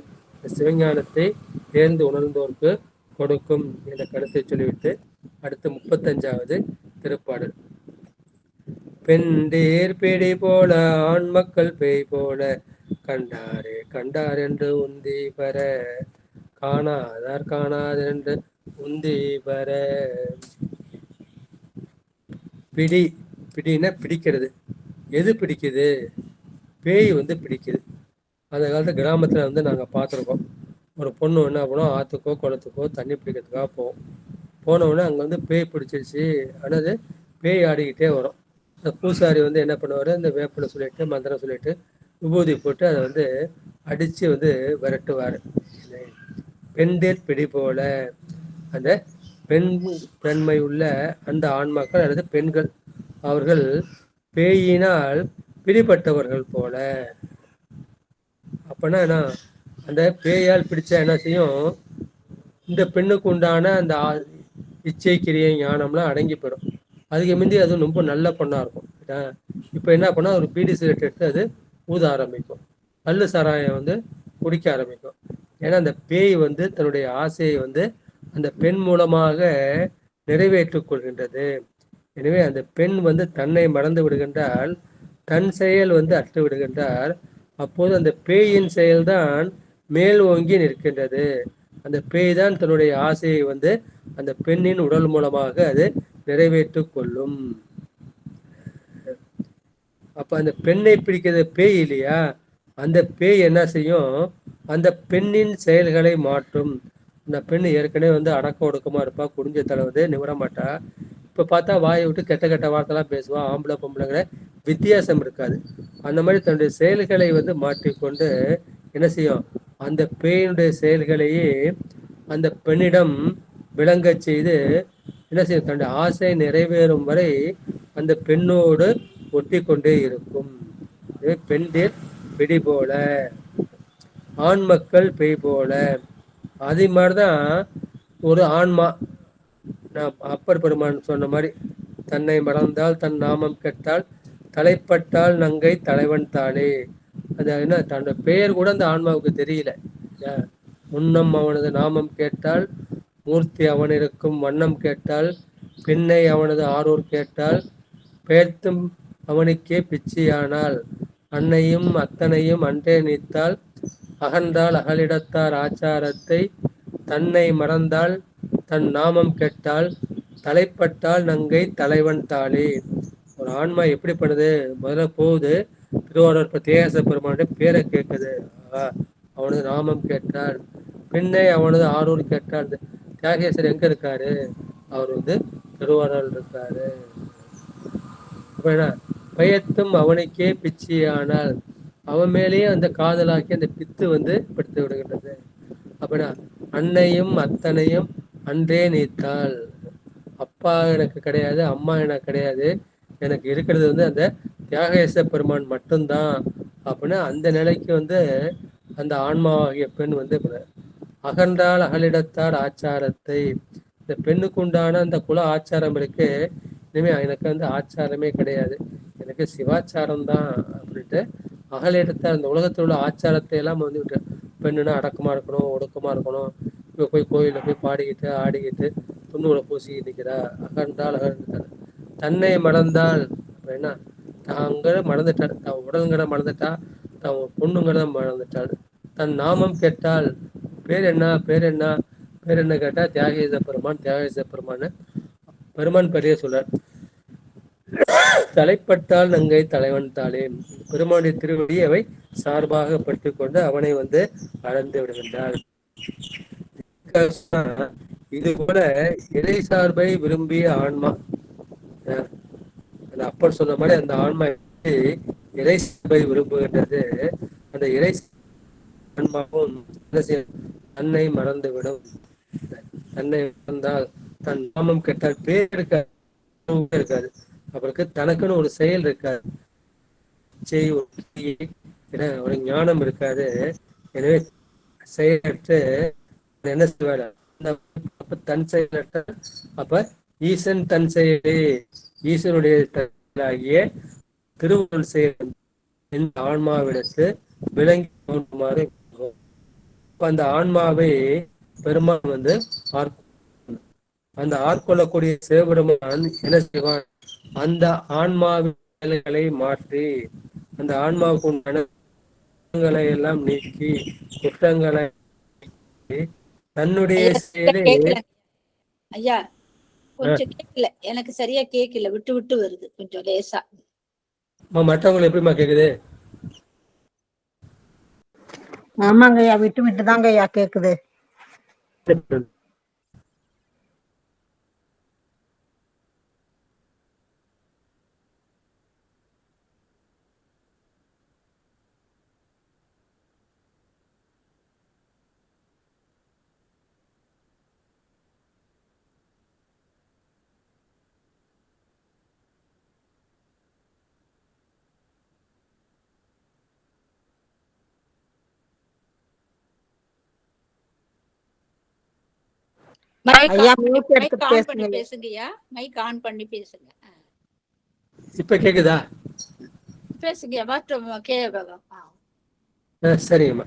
சிவஞானத்தை தேர்ந்து உணர்ந்தோருக்கு கொடுக்கும் என்ற கருத்தை சொல்லிவிட்டு அடுத்து 35வது திருப்பாடல். பெண்டேர் பேடை போல ஆண் மக்கள் பேய் போல கண்டாரே கண்டார் என்று உந்தி பெற, காணாதார் காணாதர் என்று உந்தி பெற. பிடி, பிடின்னா பிடிக்கிறது. எது பிடிக்குது? பேய் வந்து பிடிக்குது. அந்த காலத்து கிராமத்தில் வந்து நாங்கள் பார்த்துருக்கோம். ஒரு பொண்ணு என்ன பண்ணுவோம், ஆற்றுக்கோ குளத்துக்கோ தண்ணி பிடிக்கிறதுக்காக போவோம். போனவுடனே அங்கே வந்து பேய் பிடிச்சிருச்சு, ஆனால் பேய் ஆடிக்கிட்டே வரும். இந்த பூசாரி வந்து என்ன பண்ணுவார், இந்த வேப்பிலை சொல்லிட்டு மந்திரம் சொல்லிட்டு விபூதி போட்டு அதை வந்து அடித்து வந்து விரட்டுவார். பெண்டேர் பிடி போல, அந்த பெண்மை உள்ள அந்த ஆண்மக்கள் அல்லது பெண்கள், அவர்கள் பேயினால் பிடிப்பட்டவர்கள் போல. அப்பனா என்ன, அந்த பேயால் பிடிச்சா என்ன செய்யும், இந்த பெண்ணுக்கு உண்டான அந்த இச்சை கிரியை ஞானம்லாம் அடங்கி போயிடும். அதுக்கு முந்தி அது ரொம்ப நல்ல பொண்ணாக இருக்கும். இப்போ என்ன பண்ணால் ஒரு பீடி சிகரெட் எடுத்து அது ஊத ஆரம்பிக்கும், கள்ளு சாராயம் வந்து குடிக்க ஆரம்பிக்கும். ஏன்னா அந்த பேய் வந்து தன்னுடைய ஆசையை வந்து அந்த பெண் மூலமாக நிறைவேற்றிக் கொள்கின்றது. எனவே அந்த பெண் வந்து தன்னை மறந்து விடுகின்றால், தன் செயல் வந்து அற்று விடுகின்றார். அப்போது அந்த பேயின் செயல்தான் மேல் ஓங்கி நிற்கின்றது. அந்த பேய் தான் தன்னுடைய ஆசையை வந்து அந்த பெண்ணின் உடல் மூலமாக அது நிறைவேற்றிக் கொள்ளும். அப்ப அந்த பெண்ணை பிடிக்கிறது பேய் இல்லையா, அந்த பேய் என்ன செய்யும், அந்த பெண்ணின் செயல்களை மாற்றும். அந்த பெண் ஏற்கனவே வந்து அடக்க ஒடுக்கமா இருப்பா, குடிஞ்ச தலை வந்து நிமிர மாட்டா. இப்போ பார்த்தா வாயை விட்டு கெட்ட கெட்ட வார்த்தைலாம் பேசுவா. ஆம்பளை பொம்பளைங்கிற வித்தியாசம் இருக்காது. அந்த மாதிரி தன்னுடைய செயல்களை வந்து மாற்றிக்கொண்டு என்ன செய்யும், அந்த பேயினுடைய செயல்களையே அந்த பெண்ணிடம் விளங்க செய்து என்ன செய்யும், தன்னுடைய ஆசை நிறைவேறும் வரை அந்த பெண்ணோடு ஒட்டி கொண்டே இருக்கும். பெண்டேர் பிடி போல, ஆண் மக்கள் பேய் போல. அதே மாதிரிதான் ஒரு ஆன்மா, அப்பர் பெருமான் சொன்ன மாதிரி, தன்னை மறந்தால் தன் நாமம் கெட்டால் தலைப்பட்டால் நங்கை தலைவன் தாளே. அது என்ன, தன்னோட பெயர் கூட அந்த ஆன்மாவுக்கு தெரியல. முன்னம் அவனது நாமம் கேட்டால், மூர்த்தி அவன் இருக்கும் வண்ணம் கேட்டால், பெண்ணை அவனது ஆரூர் கேட்டால், பெயர்த்தும் அவனுக்கே பிச்சியானால், அன்னையும் அத்தனையும் அன்றே நீத்தால், அகன்றால் அகலிடத்தார் ஆச்சாரத்தை, தன்னை மறந்தால் தன் நாமம் கெட்டால் தலைப்பட்டால் நங்கை தலைவன் தாளே. ஒரு ஆன்மா எப்படி பண்ணுது, முதல்ல போகுது திருவாரூர் தியாகேச பெருமானுடைய பேரை கேட்குது, அவனது நாமம் கேட்டால். பின்னை அவனது ஆரூர் கேட்டால். தியாகேசர் எங்க இருக்காரு, அவர் வந்து திருவாரூர் இருக்காரு. அப்ப என்ன, பயத்தும் அவனுக்கே பிச்சியானால், அவன் மேலேயே அந்த காதலாக்கி அந்த பித்து வந்து படுத்து விடுகின்றது. அப்படின்னா அன்னையும் அத்தனையும் அன்றே நீத்தாள். அப்பா எனக்கு கிடையாது, அம்மா எனக்கு கிடையாது, எனக்கு இருக்கிறது வந்து அந்த தியாகேச பெருமான் மட்டும்தான் அப்படின்னு அந்த நிலைக்கு வந்து அந்த ஆன்மாவாகிய பெண் வந்து அகன்றால் அகலிடத்தார் ஆச்சாரத்தை. இந்த பெண்ணுக்கு உண்டான அந்த குல ஆச்சாரம் இருக்கு, இனிமே எனக்கு வந்து ஆச்சாரமே கிடையாது, எனக்கு சிவாச்சாரம் தான் அப்படின்ட்டு அகலிடத்தார் அந்த உலகத்தில் உள்ள ஆச்சாரத்தை எல்லாம் வந்து விட்டு, பெண்ணுன்னா அடக்கமா இருக்கணும், ஒடுக்கமா இருக்கணும், இப்போ போய் கோயிலில் போய் பாடிக்கிட்டு ஆடிக்கிட்டு துண்ணூரை பூசிக்கிட்டு நிற்கிறா. அகன்றால் அகழ்ந்தாள், தன்னை மறந்தால் அப்படின்னா தாங்க மறந்துட்டாள், தான் உடல்கிற மறந்துட்டா, தான் பொண்ணுங்கிறத மறந்துட்டாள். தன் நாமம் கேட்டால், பேர் என்ன பேர் என்ன பேர் என்ன கேட்டால் தியாகேச பெருமான், தியாகேச பெருமான் பெருமான் பெரிய சொல்றார். தலைப்பட்டால் நங்கை தலைவன் தாளே. பெருமானுடைய திருவடியை அவை சார்பாக பற்றி கொண்டு அவனை வந்து அளந்து விடுகின்றார். இது போல இறை சார்பை விரும்பிய ஆன்மா, அந்த அப்பர் சொன்ன மாதிரி அந்த ஆன்மா இறை சார்பை விரும்புகின்றது. அந்த இறை ஆன்மாவும் தன்னை மறந்துவிடும். தன்னை மறந்தால் தன் நாமம் கெட்டால் பேர் இருக்காது, அவருக்கு தனக்குன்னு ஒரு செயல் இருக்காது, ஒரு ஞானம் இருக்காது. எனவே செயலற்று என்ன செய்வார், தன் செயலற்ற அப்ப ஈசன் தன் செயலே, ஈசனுடைய செயலாகிய திருவுருள் செயல் இந்த ஆன்மாவிடத்து விளங்கி தோன்றுமாறு அந்த ஆன்மாவை பெருமான் வந்து அந்த ஆட்கொள்ளக்கூடிய சிவபெருமான் என்ன செய்வான், அந்த ஆன்மாவினை மாற்றி அந்த ஆன்மாவுக்கு உண்டான எல்லாம் நீக்கி குற்றங்களை தன்னுடைய செயலை. ஐயா கொஞ்சம் கேட்கல, எனக்கு சரியா கேட்கல, விட்டு விட்டு வருது கொஞ்சம் லேசா. மற்றவங்களுக்கு எப்படிமா கேக்குது? ஆமாங்க ஐயா, விட்டு விட்டு தாங்க ஐயா கேக்குது. பேசுங்கய்யா, மைக் ஆன் பண்ணி பேசுங்க. இப்ப கேக்குதா? பேசுங்க. சரிங்கம்மா.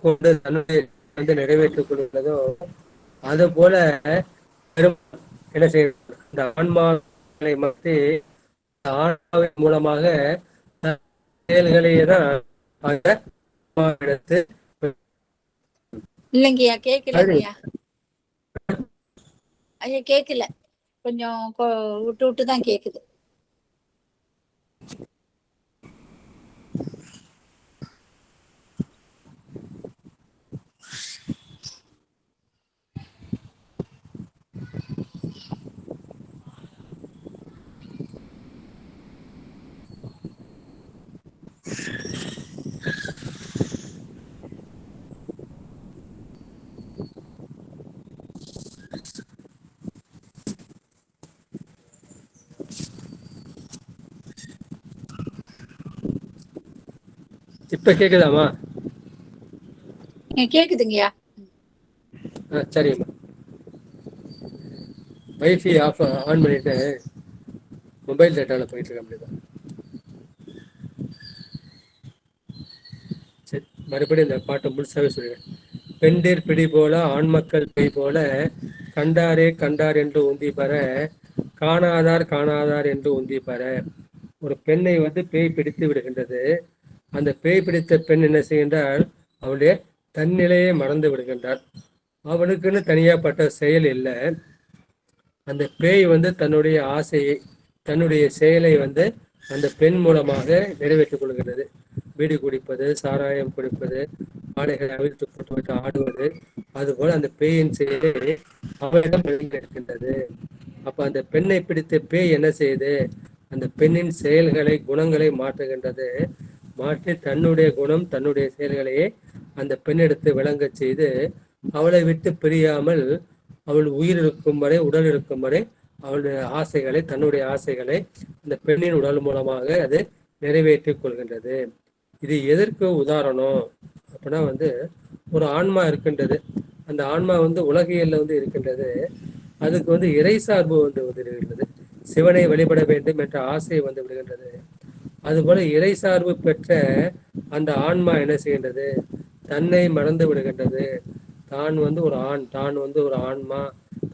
கொண்டு தன்னுடைய வந்து நிறைவேற்றிக் கொள்வதோ அது போல என்ன செய்ய, இந்த ஆன்மாவை மத்தி ஆன்மாவின் மூலமாக செயல்களையே தான் எடுத்து. இல்லைங்கய்யா கேட்கலைங்கய்யா, ஐயா கேட்கல, கொஞ்சம் விட்டு விட்டு தான் கேக்குது. இப்ப கேக்குதாமா? கேக்குதுங்கய்யா. சரிம்மா. வைஃபை ஆன் பண்ணிட்டு மொபைல் டேட்டால போயிட்டு இருக்க முடியுதா? சரி, மறுபடியும் இந்த பாட்டை முழுசாவே சொல்லுங்க. பெண்டீர் பிடி போல ஆண்மக்கள் பை போல கண்டாரே கண்டார் என்று உந்தி பெற, காணாதார் காணாதார் என்று உந்தி பெற. ஒரு பெண்ணை வந்து பேய் பிடித்து விடுகின்றது. அந்த பேய் பிடித்த பெண் என்ன செய்கின்றால், அவளுடைய தன்னிலையை மறந்து விடுகின்றார். அவனுக்குன்னு தனியாப்பட்ட செயல் இல்லை. அந்த பேய் வந்து தன்னுடைய ஆசையை, தன்னுடைய செயலை வந்து அந்த பெண் மூலமாக நிறைவேற்றிக் கொள்கிறது. பீடி குடிப்பது, சாராயம் குடிப்பது, ஆடைகளை அவிழ்த்து போட்டு ஆடுவது, அதுபோல அந்த பேயின் செயலை அவளிடம் இருக்கின்றது. அப்ப அந்த பெண்ணை பிடித்த பேய் என்ன செய்யுது, அந்த பெண்ணின் செயல்களை குணங்களை மாற்றுகின்றது. மாற்றி தன்னுடைய குணம் தன்னுடைய செயல்களையே அந்த பெண்ணெடுத்து விளங்க செய்து அவளை விட்டு பிரியாமல் அவள் உயிர் இருக்கும் வரை, உடல் இருக்கும் வரை அவளுடைய ஆசைகளை, தன்னுடைய ஆசைகளை அந்த பெண்ணின் உடல் மூலமாக அது நிறைவேற்றிக் கொள்கின்றது. இது எதற்கு உதாரணம் அப்படின்னா வந்து, ஒரு ஆன்மா இருக்கின்றது. அந்த ஆன்மா வந்து உலகியல்ல வந்து இருக்கின்றது. அதுக்கு வந்து இறை சார்பு வந்து விடுகின்றது. சிவனை வழிபட வேண்டும் என்ற ஆசை வந்து விடுகின்றது. அதுபோல இறை சார்பு பெற்ற அந்த ஆன்மா என்ன செய்கின்றது, தன்னை மறந்து விடுகின்றது. தான் வந்து ஒரு ஆண், தான் வந்து ஒரு ஆன்மா,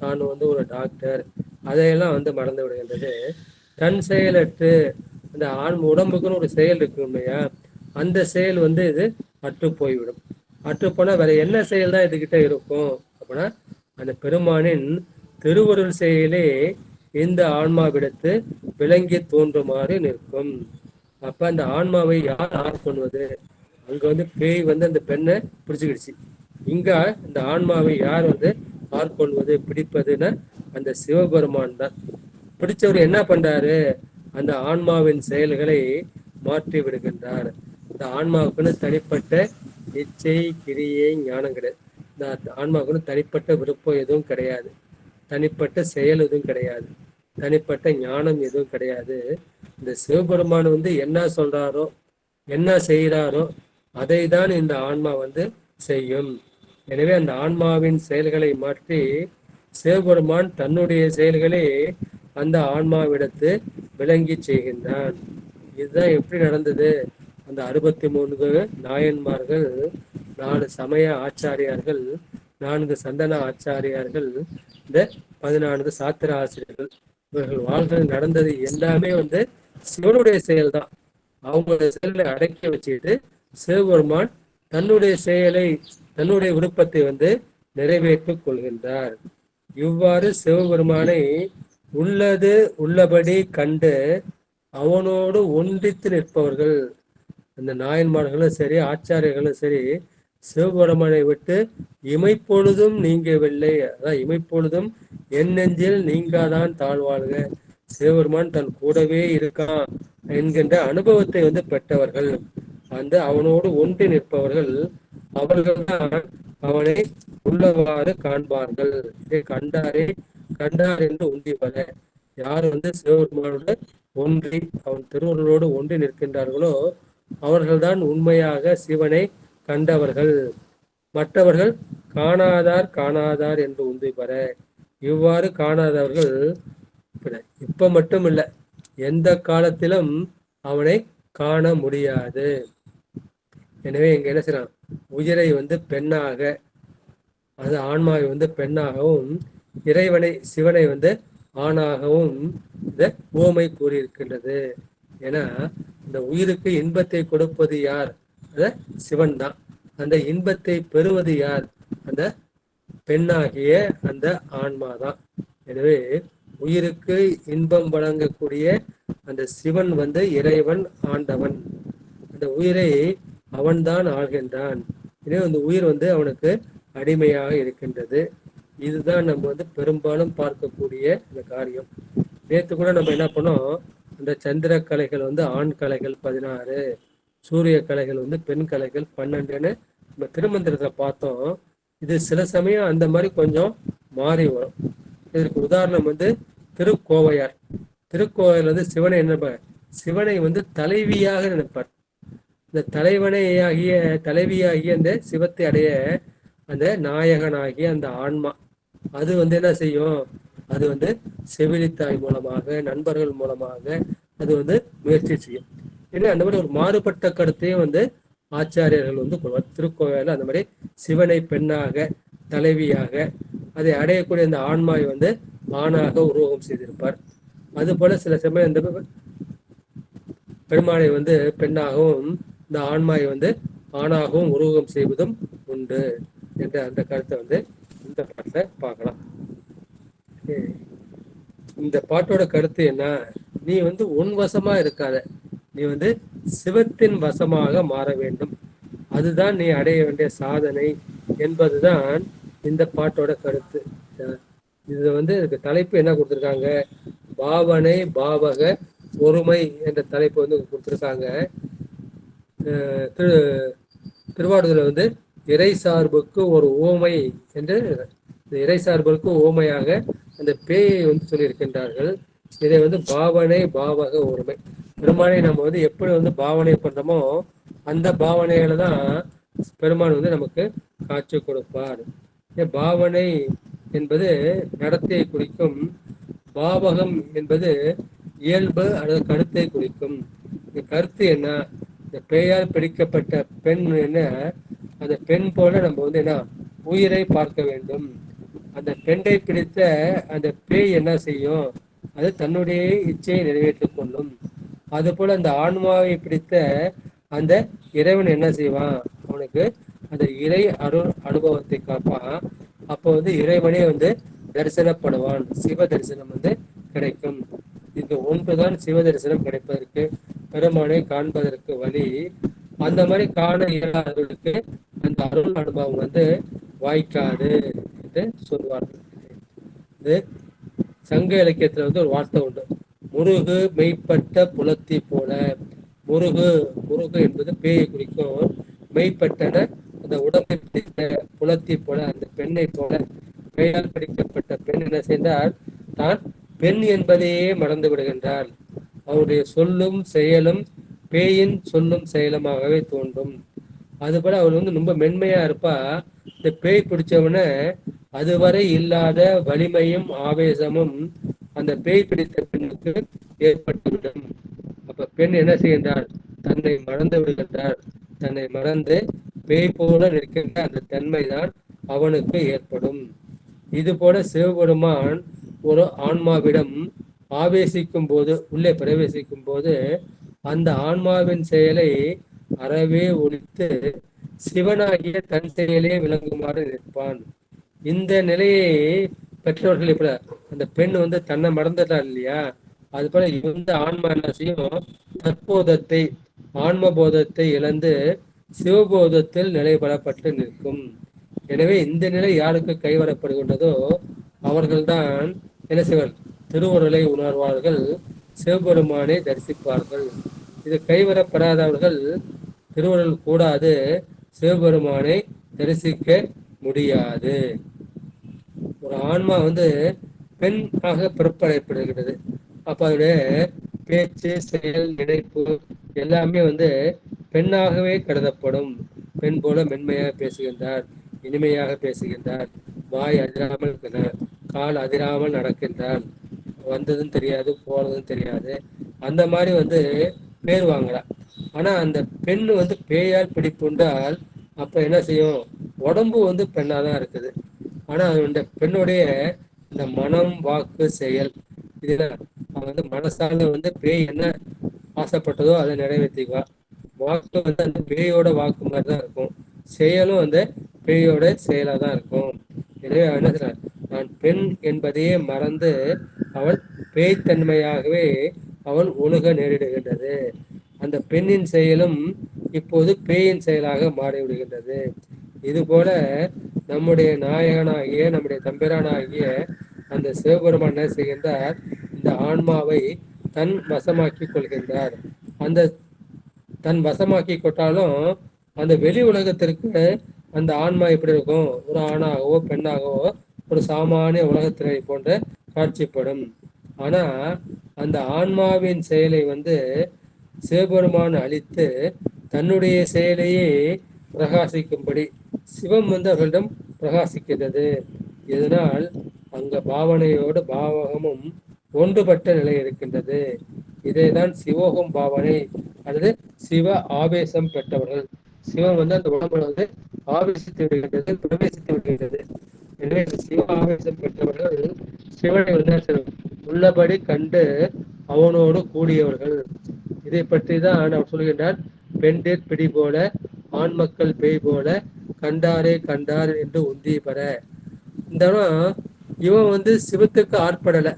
தான் வந்து ஒரு டாக்டர், அதையெல்லாம் வந்து மறந்து விடுகின்றது. தன் செயலற்று அந்த உடம்புக்குன்னு ஒரு செயல் இருக்கு இல்லையா, அந்த செயல் வந்து இது அற்று போய்விடும். அற்றுப்போனா வேற என்ன செயல் தான் இதுகிட்ட இருக்கும் அப்படின்னா அந்த பெருமானின் திருவருள் செயலே இந்த ஆன்மாவிடத்து விளங்கி தோன்றுமாறு நிற்கும். அப்ப அந்த ஆன்மாவை யார் ஆட்கொள்வது? அங்க வந்து பேய் வந்து அந்த பெண்ணை பிடிச்சுக்கிடுச்சு. இங்க இந்த ஆன்மாவை யார் வந்து ஆட்கொள்வது பிடிப்பதுன்னா அந்த சிவபெருமான் தான். பிடிச்சவர் என்ன பண்றாரு? அந்த ஆன்மாவின் செயல்களை மாற்றி விடுகின்றார். இந்த ஆன்மாவுக்குன்னு தனிப்பட்ட இச்சை கிரியை ஞானம் கிடையாது. இந்த ஆன்மாவுக்குன்னு தனிப்பட்ட விருப்பம் எதுவும் கிடையாது, தனிப்பட்ட செயல் எதுவும் கிடையாது, தனிப்பட்ட ஞானம் எதுவும் கிடையாது. இந்த சிவபெருமான் வந்து என்ன சொல்றாரோ என்ன செய்கிறாரோ அதை தான் இந்த ஆன்மா வந்து செய்யும். எனவே அந்த ஆன்மாவின் செயல்களை மாற்றி சிவபெருமான் தன்னுடைய செயல்களை அந்த ஆன்மாவிடத்து விளங்கி செய்கின்றான். இதுதான் எப்படி நடந்தது? அந்த 63 நாயன்மார்கள், 4 சமய ஆச்சாரியார்கள், 4 சந்தன ஆச்சாரியார்கள், இந்த 14 சாத்திர ஆசிரியர்கள், இவர்கள் வாழ்க்கை நடந்தது எல்லாமே வந்து சிவனுடைய செயல் தான். அவங்களுடைய செயலை அடக்கி வச்சுக்கிட்டு சிவபெருமான் தன்னுடைய செயலை, தன்னுடைய விருப்பத்தை வந்து நிறைவேற்றிக் கொள்கின்றார். இவ்வாறு சிவபெருமானை உள்ளது உள்ளபடி கண்டு அவனோடு ஒன்றித்து நிற்பவர்கள், அந்த நாயன்மார்களும் சரி ஆச்சாரியர்களும் சரி, சிவபெருமானை விட்டு இமைப்பொழுதும் நீங்கவில்லை. அதான் இமைப்பொழுதும் என் நெஞ்சில் நீங்காதான் தாழ்வாழ்க, சிவபெருமான் தன் கூடவே இருக்கான் என்கின்ற அனுபவத்தை வந்து பெற்றவர்கள், அந்த அவனோடு ஒன்றி நிற்பவர்கள், அவர்கள்தான் அவனை உள்ளவாறு காண்பார்கள். கண்டாரே கண்டார் என்று உந்திப்பத. யார் வந்து சிவபெருமானோடு ஒன்றி அவன் திருவருளோடு ஒன்றி நிற்கின்றார்களோ அவர்கள்தான் உண்மையாக சிவனை கண்டவர்கள். மற்றவர்கள் காணாதார் காணாதார் என்று உந்தி பெற. இவ்வாறு காணாதவர்கள் இப்ப மட்டும் இல்ல, எந்த காலத்திலும் அவனை காண முடியாது. எனவே இங்க என்ன செய்யலாம்? உயிரை வந்து பெண்ணாக, அது ஆன்மாவை வந்து பெண்ணாகவும், இறைவனை சிவனை வந்து ஆணாகவும் இந்த ஓமை கூறியிருக்கின்றது. ஏன்னா இந்த உயிருக்கு இன்பத்தை கொடுப்பது யார்? அந்த சிவன் தான். அந்த இன்பத்தை பெறுவது யார்? அந்த பெண்ணாகிய அந்த ஆன்மா தான். எனவே உயிருக்கு இன்பம் வழங்கக்கூடிய அந்த சிவன் வந்து இறைவன், ஆண்டவன். அந்த உயிரை அவன்தான் ஆள்கின்றான். எனவே அந்த உயிர் வந்து அவனுக்கு அடிமையாக இருக்கின்றது. இதுதான் நம்ம வந்து பெரும்பாலும் பார்க்கக்கூடிய இந்த காரியம். நேற்று கூட நம்ம என்ன பண்ணோம், இந்த சந்திர கலைகள் வந்து ஆண் கலைகள் 16, சூரிய கலைகள் வந்து பெண் கலைகள் 12ன்னு நம்ம திருமந்திரத்துல பார்த்தோம். இது சில சமயம் அந்த மாதிரி கொஞ்சம் மாறி வரும். இதற்கு உதாரணம் வந்து திருக்கோவையார். திருக்கோவையார் வந்து சிவனை என்ன, சிவனை வந்து தலைவியாக நினைப்பார். இந்த தலைவியாகிய அந்த சிவத்தை அடைய அந்த நாயகனாகிய அந்த ஆன்மா அது வந்து என்ன செய்யும்? அது வந்து செவிலித்தாய் மூலமாக, நண்பர்கள் மூலமாக அது வந்து முயற்சி செய்யும். ஏன்னா அந்த மாதிரி ஒரு மாறுபட்ட கருத்தையும் வந்து ஆச்சாரியர்கள் வந்து திருக்கோவையில அந்த மாதிரி சிவனை பெண்ணாக, தலைவியாக, அதை அடையக்கூடிய அந்த ஆன்மாவை வந்து ஆணாக உருவகம் செய்திருப்பார். அது போல சில சமயம் இந்த பெருமானை வந்து பெண்ணாகவும், இந்த ஆன்மாவை வந்து ஆணாகவும் உருவகம் செய்வதும் உண்டு என்ற அந்த கருத்தை வந்து இந்த பாட்டுல பார்க்கலாம். இந்த பாட்டோட கருத்து என்ன? நீ வந்து உன் வசமா இருக்காத, நீ வந்து சிவத்தின் வசமாக மாற வேண்டும். அதுதான் நீ அடைய வேண்டிய சாதனை என்பதுதான் இந்த பாட்டோட கருத்து. இது வந்து இதுக்கு தலைப்பு என்ன கொடுத்துருக்காங்க? பாவனை பாவக ஒருமை என்ற தலைப்பு வந்து கொடுத்துருக்காங்க. திருவாடுதுல வந்து இறை சார்புக்கு ஒரு ஓமை என்று, இந்த இறை சார்புக்கு ஓமையாக அந்த பேயை வந்து சொல்லியிருக்கின்றார்கள். இதை வந்து பாவனை பாவக ஒருமை. பெருமானை நம்ம வந்து எப்படி வந்து பாவனை பண்றோமோ அந்த பாவனைகளை தான் பெருமான் வந்து நமக்கு காட்சி கொடுப்பார். பாவனை என்பது நடத்தையை குறிக்கும், பாவகம் என்பது இயல்பு அல்லது கருத்தை குறிக்கும். இந்த கருத்து என்ன? இந்த பேயால் பிடிக்கப்பட்ட பெண் என்ன, அந்த பெண் போல நம்ம வந்து என்ன உயிரை பார்க்க வேண்டும். அந்த பெண்ணை பிடித்த அந்த பேய் என்ன செய்யும்? அது தன்னுடைய இச்சையை நிறைவேற்றிக் கொள்ளும். அது போல அந்த ஆன்மாவை பிடித்த அந்த இறைவன் என்ன செய்வான்? அவனுக்கு அந்த இறை அருள் அனுபவத்தை காப்பான். அப்போ வந்து இறைவனே வந்து தரிசனப்படுவான், சிவ தரிசனம் வந்து கிடைக்கும். இந்த ஒன்றுதான் சிவ தரிசனம் கிடைப்பதற்கு, பெருமானை காண்பதற்கு வழி. அந்த மாதிரி காண இயலாதவர்களுக்கு அந்த அருள் அனுபவம் வந்து வாய்க்காது என்று சொல்வார்கள். இது சங்க இலக்கியத்துல வந்து ஒரு வார்த்தை உண்டு, முருகு மெய்ப்பட்ட புலத்தி போல. முருகு முருகு என்பது பேயை குறிக்கும். மெய்ப்பட்டன அந்த உடம்பை பிடித்த புலத்தி போல, அந்த பெண்ணை போல. பேயால் பிடிக்கப்பட்ட பெண் என்ன செய்தால் தான் பெண் என்பதையே மறந்து விடுகின்றாள். அவருடைய சொல்லும் செயலும் பேயின் சொல்லும் செயலுமாகவே தோன்றும். அதுபோல அவள் வந்து ரொம்ப மென்மையா இருப்பா. இந்த பேய் பிடிச்சவன அதுவரை இல்லாத வலிமையும் ஆவேசமும் அந்த பேய் பிடித்த பெண்ணுக்கு ஏற்பட்டுவிடும். அப்ப பெண் என்ன செய்கின்றாள்? தன்னை மறந்து விடுகின்றாள். தன்னை மறந்து பேய் போல நிற்கின்ற அந்த தன்மைதான் அவனுக்கு ஏற்படும். இது போல சிவபெருமான் ஒரு ஆன்மாவிடம் ஆவேசிக்கும் போது, உள்ளே பிரவேசிக்கும் போது, அந்த ஆன்மாவின் செயலை அறவே ஒழித்து சிவனாகிய தன் செயலே விளங்குமாறு நிற்பான். இந்த நிலையை பெற்றவர்கள் இப்ப அந்த பெண் வந்து தன்னை மறந்துட்டா இல்லையா, அது போல இந்த ஆன்மா என்ன செய்யும்? தற்போதத்தை, ஆன்ம போதத்தை இழந்து சிவபோதத்தில் நிலைபெறப்பட்டு நிற்கும். எனவே இந்த நிலை யாருக்கு கைவரப்படுகின்றதோ அவர்கள்தான் என்ன செய்வார்? திருவுருளை உணர்வார்கள், சிவபெருமானை தரிசிப்பார்கள். இது கைவரப்படாதவர்கள் திருவுருள் கூடாது, சிவபெருமானை தரிசிக்க முடியாது. ஒரு ஆன்மா வந்து பெண் ஆக பிறப்படைப்படுகிறது. அப்ப அதோடைய பேச்சு, செயல், நினைப்பு எல்லாமே வந்து பெண்ணாகவே கருதப்படும். பெண் போல மென்மையாக பேசுகின்றார், இனிமையாக பேசுகின்றார், வாய் அதிராமல் இருக்கிறார், கால் அதிராமல் நடக்கின்றார், வந்ததும் தெரியாது போனதும் தெரியாது, அந்த மாதிரி வந்து பேர் வாங்கலாம். ஆனா அந்த பெண் வந்து பேயால் பிடிப்புண்டால் அப்ப என்ன செய்யும்? உடம்பு வந்து பெண்ணாதான் இருக்குது. ஆனா அந்த பெண்ணுடைய இந்த மனம், வாக்கு, செயல், இதுதான் அவன் வந்து மனசால வந்து பேய் என்ன ஆசைப்பட்டதோ அதை நிறைவேற்றிக்குவா. வாக்கு வந்து அந்த பேயோட வாக்கு மாதிரி தான் இருக்கும், செயலும் அந்த பேயோட செயலா தான் இருக்கும். எனவே அவன் என்ன சொல்றான்? நான் பெண் என்பதையே மறந்து அவள் பேய்த்தன்மையாகவே அவள் ஒழுக நேரிடுகின்றது. அந்த பெண்ணின் செயலும் இப்போது பேயின் செயலாக மாறிவிடுகின்றது. இது போல நம்முடைய நாயகனாகிய, நம்முடைய தம்பிரானாகிய அந்த சிவபெருமான் என்ன செய்கின்றார்? இந்த ஆன்மாவை தன் வசமாக்கி கொள்கின்றார். அந்த தன் வசமாக்கி கொட்டாலும் அந்த வெளி உலகத்திற்கு அந்த ஆன்மா எப்படி இருக்கும்? ஒரு ஆணாகவோ பெண்ணாகவோ ஒரு சாமானிய உலகத்தினை போன்ற காட்சிப்படும். ஆனா அந்த ஆன்மாவின் செயலை வந்து சிவபெருமான் அளித்து தன்னுடைய செயலையே பிரகாசிக்கும்படி சிவம் வந்து அவர்களிடம் பிரகாசிக்கின்றது. இதனால் அங்க பாவனையோடு பாவகமும் ஒன்றுபட்ட நிலை இருக்கின்றது. இதைதான் சிவோகம் பாவனை அல்லது சிவ ஆவேசம் பெற்றவர்கள். சிவம் வந்து அந்த உடம்புல வந்து ஆவேசித்து விடுகின்றது, பிரவேசித்து விடுகின்றது. எனவே இந்த சிவ ஆவேசம் பெற்றவர்கள் சிவனை வந்து உள்ளபடி கண்டு அவனோடு கூடியவர்கள். இதை பற்றி தான் அவர் சொல்கின்றார், பெண்டேர் பிடி போல ஆண் மக்கள் பேய் போல கண்டாரே கண்டார் என்று உந்தி பெற. இந்த இவன் வந்து சிவத்துக்கு ஆட்படலை,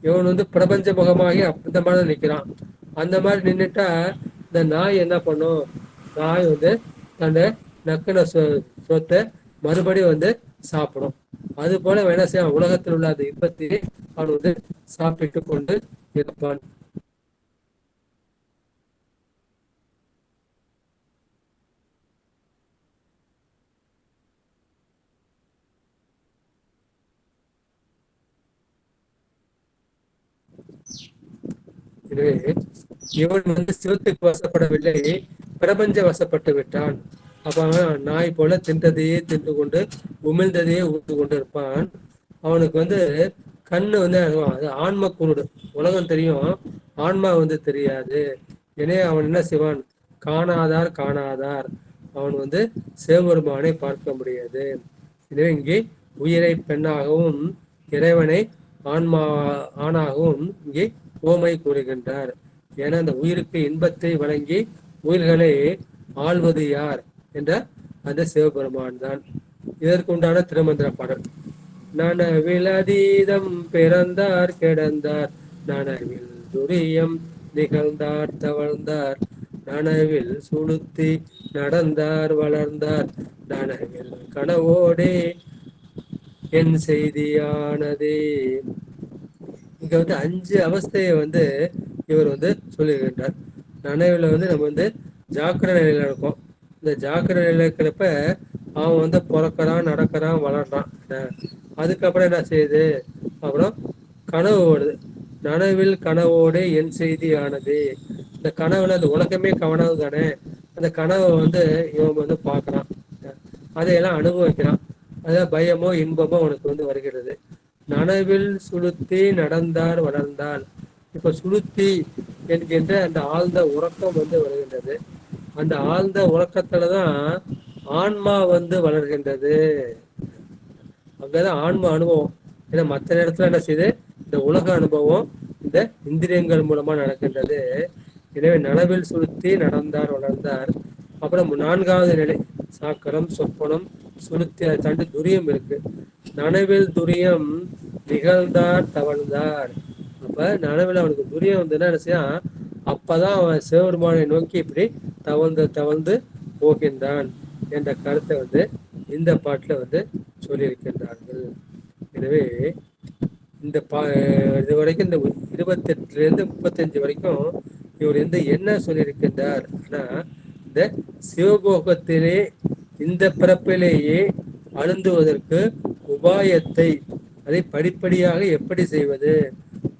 இவன் வந்து பிரபஞ்ச முகமாகி அந்த மாதிரி நிற்கிறான். அந்த மாதிரி நின்றுட்டா இந்த நாய் என்ன பண்ணும்? நாய் வந்து தன்னை நக்கின சொத்தை மறுபடியும் வந்து சாப்பிடும். அது போல வேணா செய்ய உலகத்தில் உள்ள அந்த இன்பத்தை அவன் வந்து சாப்பிட்டு கொண்டு இருப்பான். எனவே இவன் வந்து சிவத்துக்கு வசப்படவில்லை, பிரபஞ்ச வசப்பட்டு விட்டான். அப்ப அவன் நாய் போல தின்றதையே தின்று கொண்டு உமிழ்ந்ததையே ஊட்டு கொண்டு இருப்பான். அவனுக்கு வந்து கண்ணு வந்து அது ஆன்ம குருடு, உலகம் தெரியும், ஆன்மா வந்து தெரியாது. எனவே அவன் என்ன செய்வான்? காணாதார் காணாதார், அவன் வந்து சிவபெருமானை பார்க்க முடியாது. எனவே இங்கே உயிரை பெண்ணாகவும் இறைவனை ஆன்மா ஆணாகவும் இங்கே ஓமை கூறுகின்றார். ஏன்னா அந்த உயிருக்கு இன்பத்தை வழங்கி உயிர்களை ஆள்வது யார் என்ற அந்த சிவபெருமான் தான். இதற்குண்டான திருமந்திர பாடல். நனவில் அதீதம் பிறந்தார் கிடந்தார், நனவில் துரியம் நிகழ்ந்தார் தவழ்ந்தார், நனவில் சுளுத்தி நடந்தார் வளர்ந்தார், நனவில் கனவோடே என் செய்தியானதே. இங்க வந்து 5 அவஸ்தையை வந்து இவர் வந்து சொல்லியிருக்கின்றார். நனவுல வந்து நம்ம வந்து ஜாக்கிர நிலையில இருக்கோம். இந்த ஜாக்கிர நிலையில இருக்கிறப்ப அவன் வந்து பிறக்கிறான், நடக்கிறான், வளர்றான். அதுக்கப்புறம் என்ன செய்யுது? அப்புறம் கனவு வருது. நனவில் கனவோடு என் செய்தி ஆனது. இந்த கனவுல அந்த உலகமே கனவு தானே, அந்த கனவை வந்து இவன் வந்து பார்க்கறான், அதையெல்லாம் அனுபவிக்கிறான். அதாவது பயமோ இன்பமோ அவனுக்கு வந்து வருகிறது. நனவில் சுளுத்தி நடந்தார் வளர்ந்தார். இப்ப சுளுத்தி என்கின்ற அந்த ஆழ்ந்த உறக்கம் வந்து வருகின்றது. அந்த ஆழ்ந்த உறக்கத்துலதான் ஆன்மா வந்து வளர்கின்றது. அங்கதான் ஆன்மா அனுபவம். ஏன்னா மற்ற நேரத்துல என்ன செய்யுது? இந்த உலக அனுபவம் இந்த இந்திரியங்கள் மூலமா நடக்கின்றது. எனவே நனவில் சுளுத்தி நடந்தார் வளர்ந்தார். அப்புறம் 4வது நிலை சாக்கரம் சொப்பனம் சுளுத்தி, அதை தாண்டி துரியம் இருக்கு. நனவில் துரியம் நிகழ்ந்தார் தவழ்ந்தார். அப்ப நனவில் அவனுக்கு துரியம் வந்து என்ன செய்யான்? அப்பதான் அவன் சிவபெருமானை நோக்கி இப்படி தவழ்ந்து தவழ்ந்து போகின்றான் என்ற கருத்தை வந்து இந்த பாட்டுல வந்து சொல்லியிருக்கின்றார்கள். எனவே இந்த இது வரைக்கும் இந்த 28ல இருந்து 35 வரைக்கும் இவர் வந்து என்ன சொல்லியிருக்கின்றார்? ஆனா இந்த சிவபோகத்திலே இந்த பிறப்பிலேயே அழுந்துவதற்கு உபாயத்தை, அதை படிப்படியாக எப்படி செய்வது?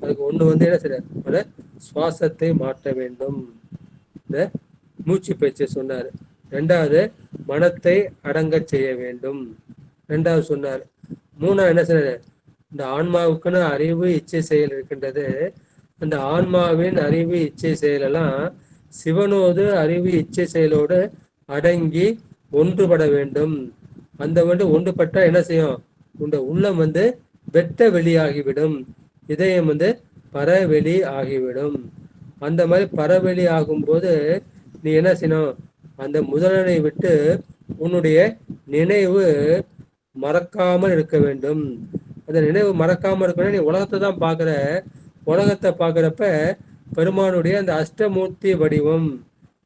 அதுக்கு ஒண்ணு வந்து என்ன செய்ய, சுவாசத்தை மாற்ற வேண்டும், இந்த மூச்சு பயிற்சி சொன்னார். 2வது மனத்தை அடங்க செய்ய வேண்டும், 2வது சொன்னார். 3வது என்ன செய்ய, இந்த ஆன்மாவுக்குன்னு அறிவு இச்சை செயல் இருக்கின்றது. அந்த ஆன்மாவின் அறிவு இச்சை செயலெல்லாம் சிவனோடு அறிவு இச்சை செயலோடு அடங்கி ஒன்றுபட வேண்டும். அந்த வந்து ஒன்றுபட்டா என்ன செய்யும்? உண்ட உள்ளம் வந்து வெட்ட வெளியாகிவிடும், இதயம் வந்து பரவெளி ஆகிவிடும். அந்த மாதிரி பரவெளி ஆகும்போது நீ என்ன செய்யணும்? அந்த முதலனை விட்டு உன்னுடைய நினைவு மறக்காமல் இருக்க வேண்டும். அந்த நினைவு மறக்காம இருக்கணும். நீ உலகத்தை தான் பார்க்குற. உலகத்தை பார்க்குறப்ப பெருமானுடைய அந்த அஷ்டமூர்த்தி வடிவம்,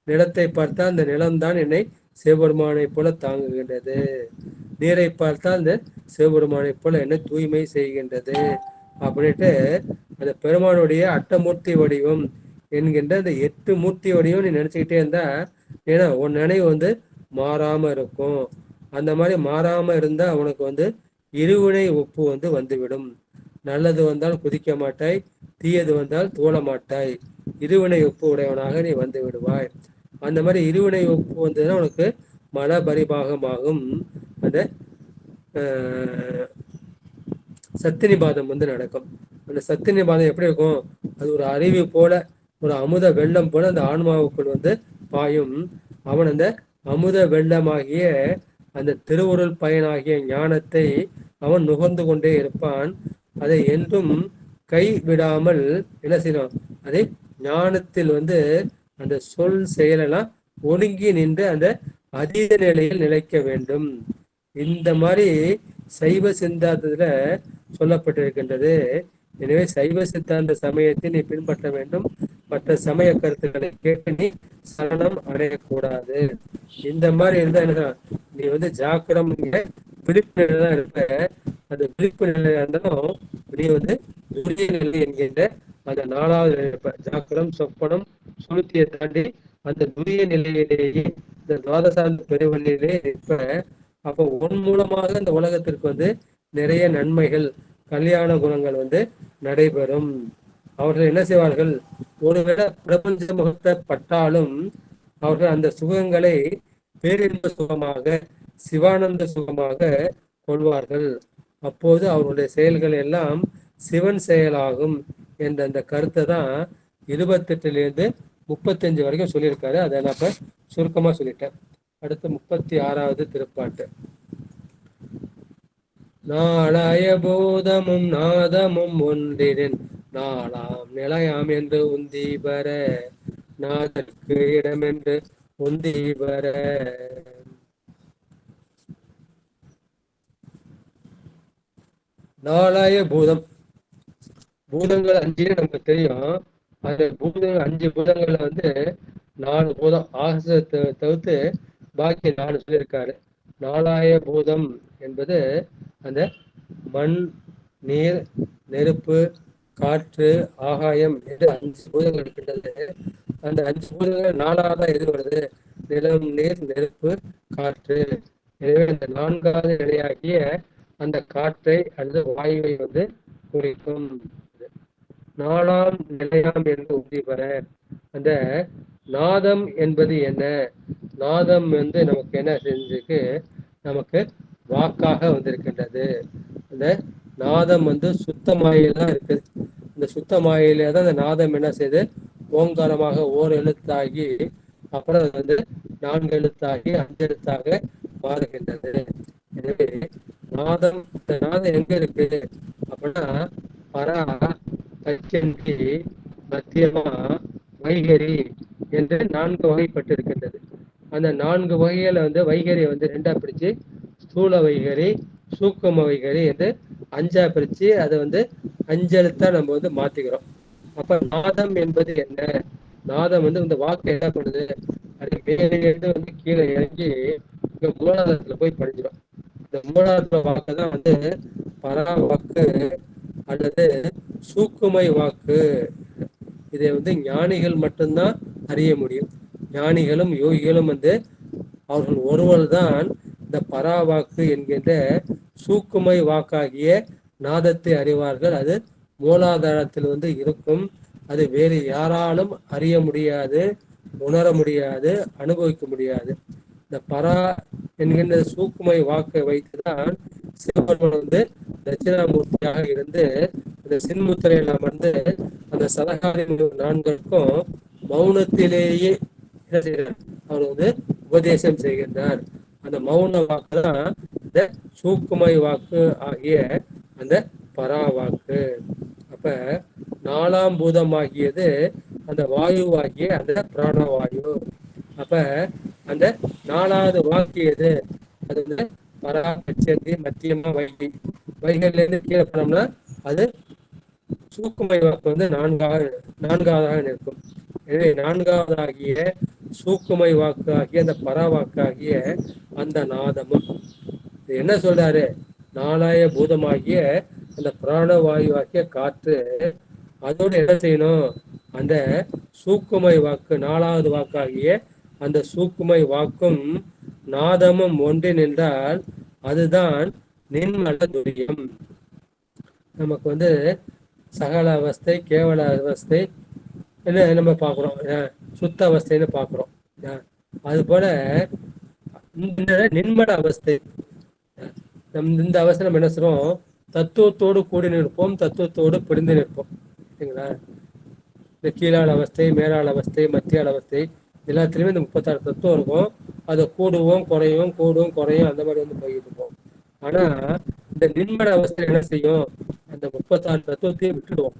நிலத்தை பார்த்தா அந்த நிலம்தான் என்னை சிவபெருமானை போல தாங்குகின்றது, நீரை பார்த்தால் அந்த சிவபெருமானை போல என்னை தூய்மை செய்கின்றது அப்படின்ட்டு அந்த பெருமானுடைய அட்டமூர்த்தி வடிவம் என்கின்ற அந்த 8 மூர்த்தி வடிவம் நீ நினைச்சுக்கிட்டே இருந்தா, ஏன்னா உன் நினைவு வந்து மாறாம இருக்கும். அந்த மாதிரி மாறாம இருந்தா அவனுக்கு வந்து இருவினை ஒப்பு வந்து வந்துவிடும். நல்லது வந்தால் குதிக்க மாட்டாய், தீயது வந்தால் தோழ மாட்டாய், இருவினை ஒப்பு உடையவனாக நீ வந்து விடுவாய். அந்த மாதிரி இருவினை ஒப்பு வந்ததுன்னா உனக்கு மல பரிபாகமாகும். அந்த சத்தினிபாதம் வந்து நடக்கும். அந்த சத்தினிபாதம் எப்படி இருக்கும்? அது ஒரு அருவி போல, ஒரு அமுத வெள்ளம் போல அந்த ஆன்மாவுக்குள் வந்து பாயும். அவன் அந்த அமுத வெள்ளமாகிய அந்த திருவுருள் பயனாகிய ஞானத்தை அவன் நுகர்ந்து கொண்டே இருப்பான். அதை என்றும் கை விடாமல் என்ன செய்யணும்? அதை ஞானத்தில் வந்து அந்த சொல் செயலெல்லாம் ஒடுங்கி நின்று அந்த அதீத நிலையில் நிலைக்க வேண்டும். இந்த மாதிரி சைவ சித்தாந்தத்துல சொல்லப்பட்டிருக்கின்றது. எனவே சைவ சித்தாந்த சமயத்தை நீ பின்பற்ற வேண்டும். மற்ற சமய கருத்துக்களை கேட்டு நீ சரணம் அடையக்கூடாது. இந்த மாதிரி இருந்தா என்ன, நீ வந்து ஜாக்கிரம் விழிப்பு நிலை தான் இருப்ப. அந்த விழிப்பு நிலையா இருந்தாலும் நீ வந்து துரிய நிலை என்கின்ற அந்த 4வது நிலை இருப்ப. ஜாக்கிரம் சொப்பனம் சுளுத்தியை தாண்டி அந்த துரிய நிலையிலேயே இந்த துவாதசாந்த பெருவெளியிலே இருப்ப. அப்போ உன் மூலமாக இந்த உலகத்திற்கு வந்து நிறைய நன்மைகள், கல்யாண குணங்கள் வந்து நடைபெறும். அவர்கள் என்ன செய்வார்கள்? ஒருவேளை பிரபஞ்ச முகத்தை பட்டாலும் அவர்கள் அந்த சுகங்களை பேரின்ப சுகமாக, சிவானந்த சுகமாக கொள்வார்கள். அப்போது அவருடைய செயல்கள் எல்லாம் சிவன் செயலாகும் என்ற அந்த கருத்தை தான் 28லிருந்து 35 வரைக்கும் சொல்லியிருக்காரு. அதை நான் இப்ப சுருக்கமா சொல்லிட்டேன். அடுத்து 36வது திருப்பாட்டு. நாளாய பூதமும் நாதமும் ஒன்றின் நாளாம் நிலையாம் என்று உந்தி பெற, நாதற்கு இடமென்று உந்தி பெற, நாலாய பூதம். பூதங்கள் 5 நமக்கு தெரியும். அது பூதங்கள் 5 பூதங்கள்ல வந்து 4 பூதம் ஆகாசத்தை தவிர்த்து பாக்கி 4 சொல்லியிருக்காரு. நாலாய பூதம் என்பது அந்த மண், நீர், நெருப்பு, காற்று, ஆகாயம் என்று 5 பூதங்கள் இருக்கின்றது. அந்த 5 பூதங்கள் 4ஆவதா எது வருது? நிலம், நீர், நெருப்பு, காற்று. எனவே இந்த 4வது நிலையாகிய அந்த காற்றை அல்லது வாயுவை வந்து குறிக்கும். 4ஆம் நிலையாம் என்று உறுதி பெற அந்த நாதம் என்பது என்ன? நாதம் வந்து நமக்கு என்ன செஞ்சிருக்கு? நமக்கு வாக்காக வந்திருக்கின்றது. அந்த நாதம் வந்து சுத்த மாயையில தான் இருக்கு. இந்த சுத்த மாயையில தான் அந்த நாதம் என்ன செய்யுது? ஓங்காரமாக ஓர் எழுத்தாகி அப்புறம் அது வந்து 4 எழுத்தாகி 5 எழுத்தாக மாறுகின்றது. எனவே நாதம், இந்த நாதம் எங்க இருக்கு அப்படின்னா பரா, பச்சந்தி, மத்தியமா, வைகரி என்று 4 வகைப்பட்டிருக்கின்றது. அந்த 4 வகைகளை வந்து வைகரியை வந்து 2ஆ பிரிச்சு ஸ்தூல வைகரி, சூக்கும வைகரி என்று 5ஆ பிரிச்சு அதை வந்து 5 எழுத்தா நம்ம வந்து மாத்திக்கிறோம். அப்ப நாதம் என்பது என்ன? நாதம் வந்து இந்த வாக்கு என்ன பண்ணுது? அது மேலே இருந்து வந்து கீழே இறங்கி இங்க மூலாதாரத்துல போய் படிஞ்சிடும். இந்த மூலாதார வாக்கு தான் வந்து பரா வாக்கு அல்லது சூக்குமை வாக்கு. இதை வந்து ஞானிகள் மட்டும்தான் அறிய முடியும். ஞானிகளும் யோகிகளும் வந்து அவர்கள் ஒருவர் தான் இந்த பராவாக்கு என்கின்ற சூக்குமை வாக்காகிய நாதத்தை அறிவார்கள். அது மூலாதாரத்தில் வந்து இருக்கும். அது வேறு யாராலும் அறிய முடியாது, உணர முடியாது, அனுபவிக்க முடியாது. இந்த பரா என்கின்ற சூக்குமை வாக்கை வைத்துதான் சிவபெருமான் வந்து தட்சிணாமூர்த்தியாக இருந்து அந்த சின்முத்திரையில வந்து அந்த சதகாதி 4க்கும் மௌனத்திலேயே என்ன செய்கிறார்? அவர் வந்து உபதேசம் செய்கின்றார். அந்த மௌன வாக்கு தான் இந்த சூக்குமை வாக்கு ஆகிய அந்த பரா வாக்கு. அப்ப 4ஆம் பூதமாகியது அந்த வாயுவாகிய அந்த பிராணவாயு. அப்ப அந்த 4வது வாக்கு எது? அது வந்து பரா, பச்சந்தி, மத்தியமா, வைகை. வைகையில இருந்து கீழே போனோம்னா அது சூக்குமை வாக்கு வந்து 4ஆவதாக நிற்கும். எனவே 4ஆவதாகிய சூக்குமை வாக்கு ஆகிய அந்த பராவாக்காகிய அந்த நாதமும் என்ன சொல்றாரு? நாலாய பூதமாகிய அந்த பிராணவாயு ஆகிய காற்று அதோடு என்ன செய்யணும்? அந்த சூக்குமை வாக்கு 4வது வாக்காகிய அந்த சூக்குமை வாக்கும் நாதமும் ஒன்று நின்றால் அதுதான் நின்மல துரியம். நமக்கு வந்து சகல அவஸ்தை, கேவல அவஸ்தை என்ன நம்ம பார்க்குறோம், சுத்த அவஸ்தைன்னு பார்க்குறோம். அது போல இந்த நின்மல அவஸ்தை, இந்த அவஸ்தை நம்ம என்ன சொல்றோம்? தத்துவத்தோடு கூடி நிற்போம், தத்துவத்தோடு பிடிந்து நிற்போம். சரிங்களா? இந்த கீழாள் அவஸ்தை, மேலாள் அவஸ்தை, மத்தியாள் அவஸ்தை எல்லாத்துலேயுமே இந்த 36 தத்துவம் இருக்கும். அதை கூடுவோம் குறையும், கூடும் குறையும், அந்த மாதிரி வந்து போயிட்டு இருப்போம். ஆனா இந்த நின்மல அவஸ்தை என்ன செய்யும்? அந்த 36 தத்துவத்தையும் விட்டுடுவோம்.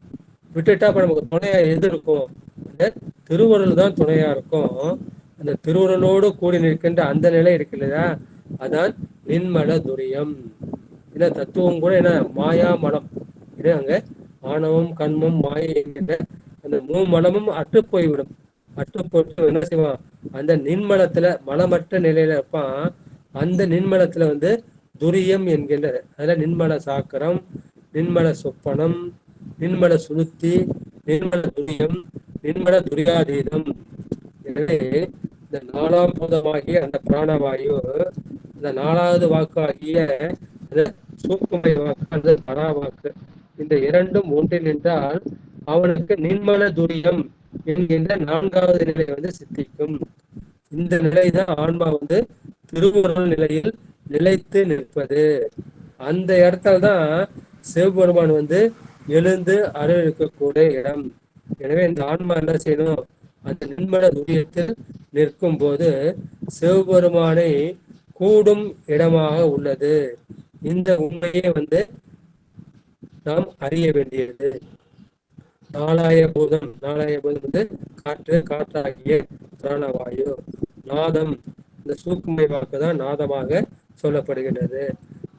விட்டுட்டா அப்ப நமக்கு துணையா எது இருக்கும்? அந்த திருவுருள் தான் துணையா இருக்கும். அந்த திருவுருளோடு கூடி நிற்கின்ற அந்த நிலை இருக்கு இல்லையா? அதான் நின்மல துரியம். ஏன்னா தத்துவம் கூட என்ன மாயா மலம். ஏன்னா அங்க ஆணவம், கண்மம், மாயை என்கின்ற அந்த 3 மலமும் அற்று போய்விடும். அற்று போட்டு என்ன செய்வான்? அந்த நின்மலத்துல மலமற்ற நிலையில இருப்பான். அந்த நின்மலத்துல வந்து துரியம் என்கின்ற அதுல நின்மல சாக்கரம், நின்மல சொப்பனம், நின்மல சுளுத்தி, நின்மல துரியம், நின்மல துரியாதீதம். எனவே இந்த 4ஆம் பூதமாகிய அந்த பிராணவாயு, இந்த 4வது வாக்கு ஆகிய சூக்குமை வாக்கு அந்த பராவாக்கு, இந்த இரண்டும் ஒன்றில் நின்றால் அவனுக்கு நின்மல துரியம் என்கின்ற 4வது நிலை வந்து சித்திக்கும். இந்த நிலைதான் ஆன்மா வந்து திருவுருள் நிலையில் நிலைத்து நிற்பது. அந்த இடத்துல தான் சிவபெருமான் வந்து எழுந்து அருளிக்கக்கூடிய இடம். எனவே இந்த ஆன்மா என்ன செய்யணும்? அந்த நின்மல துரியத்தில் நிற்கும் போது சிவபெருமானை கூடும் இடமாக உள்ளது. இந்த உண்மையை வந்து நாம் அறிய வேண்டியது. நாலாய பூதம் வந்து காற்று, காற்றாகிய பிராணவாயு. நாதம், இந்த சூக்குமை வாக்கு தான் நாதமாக சொல்லப்படுகின்றது.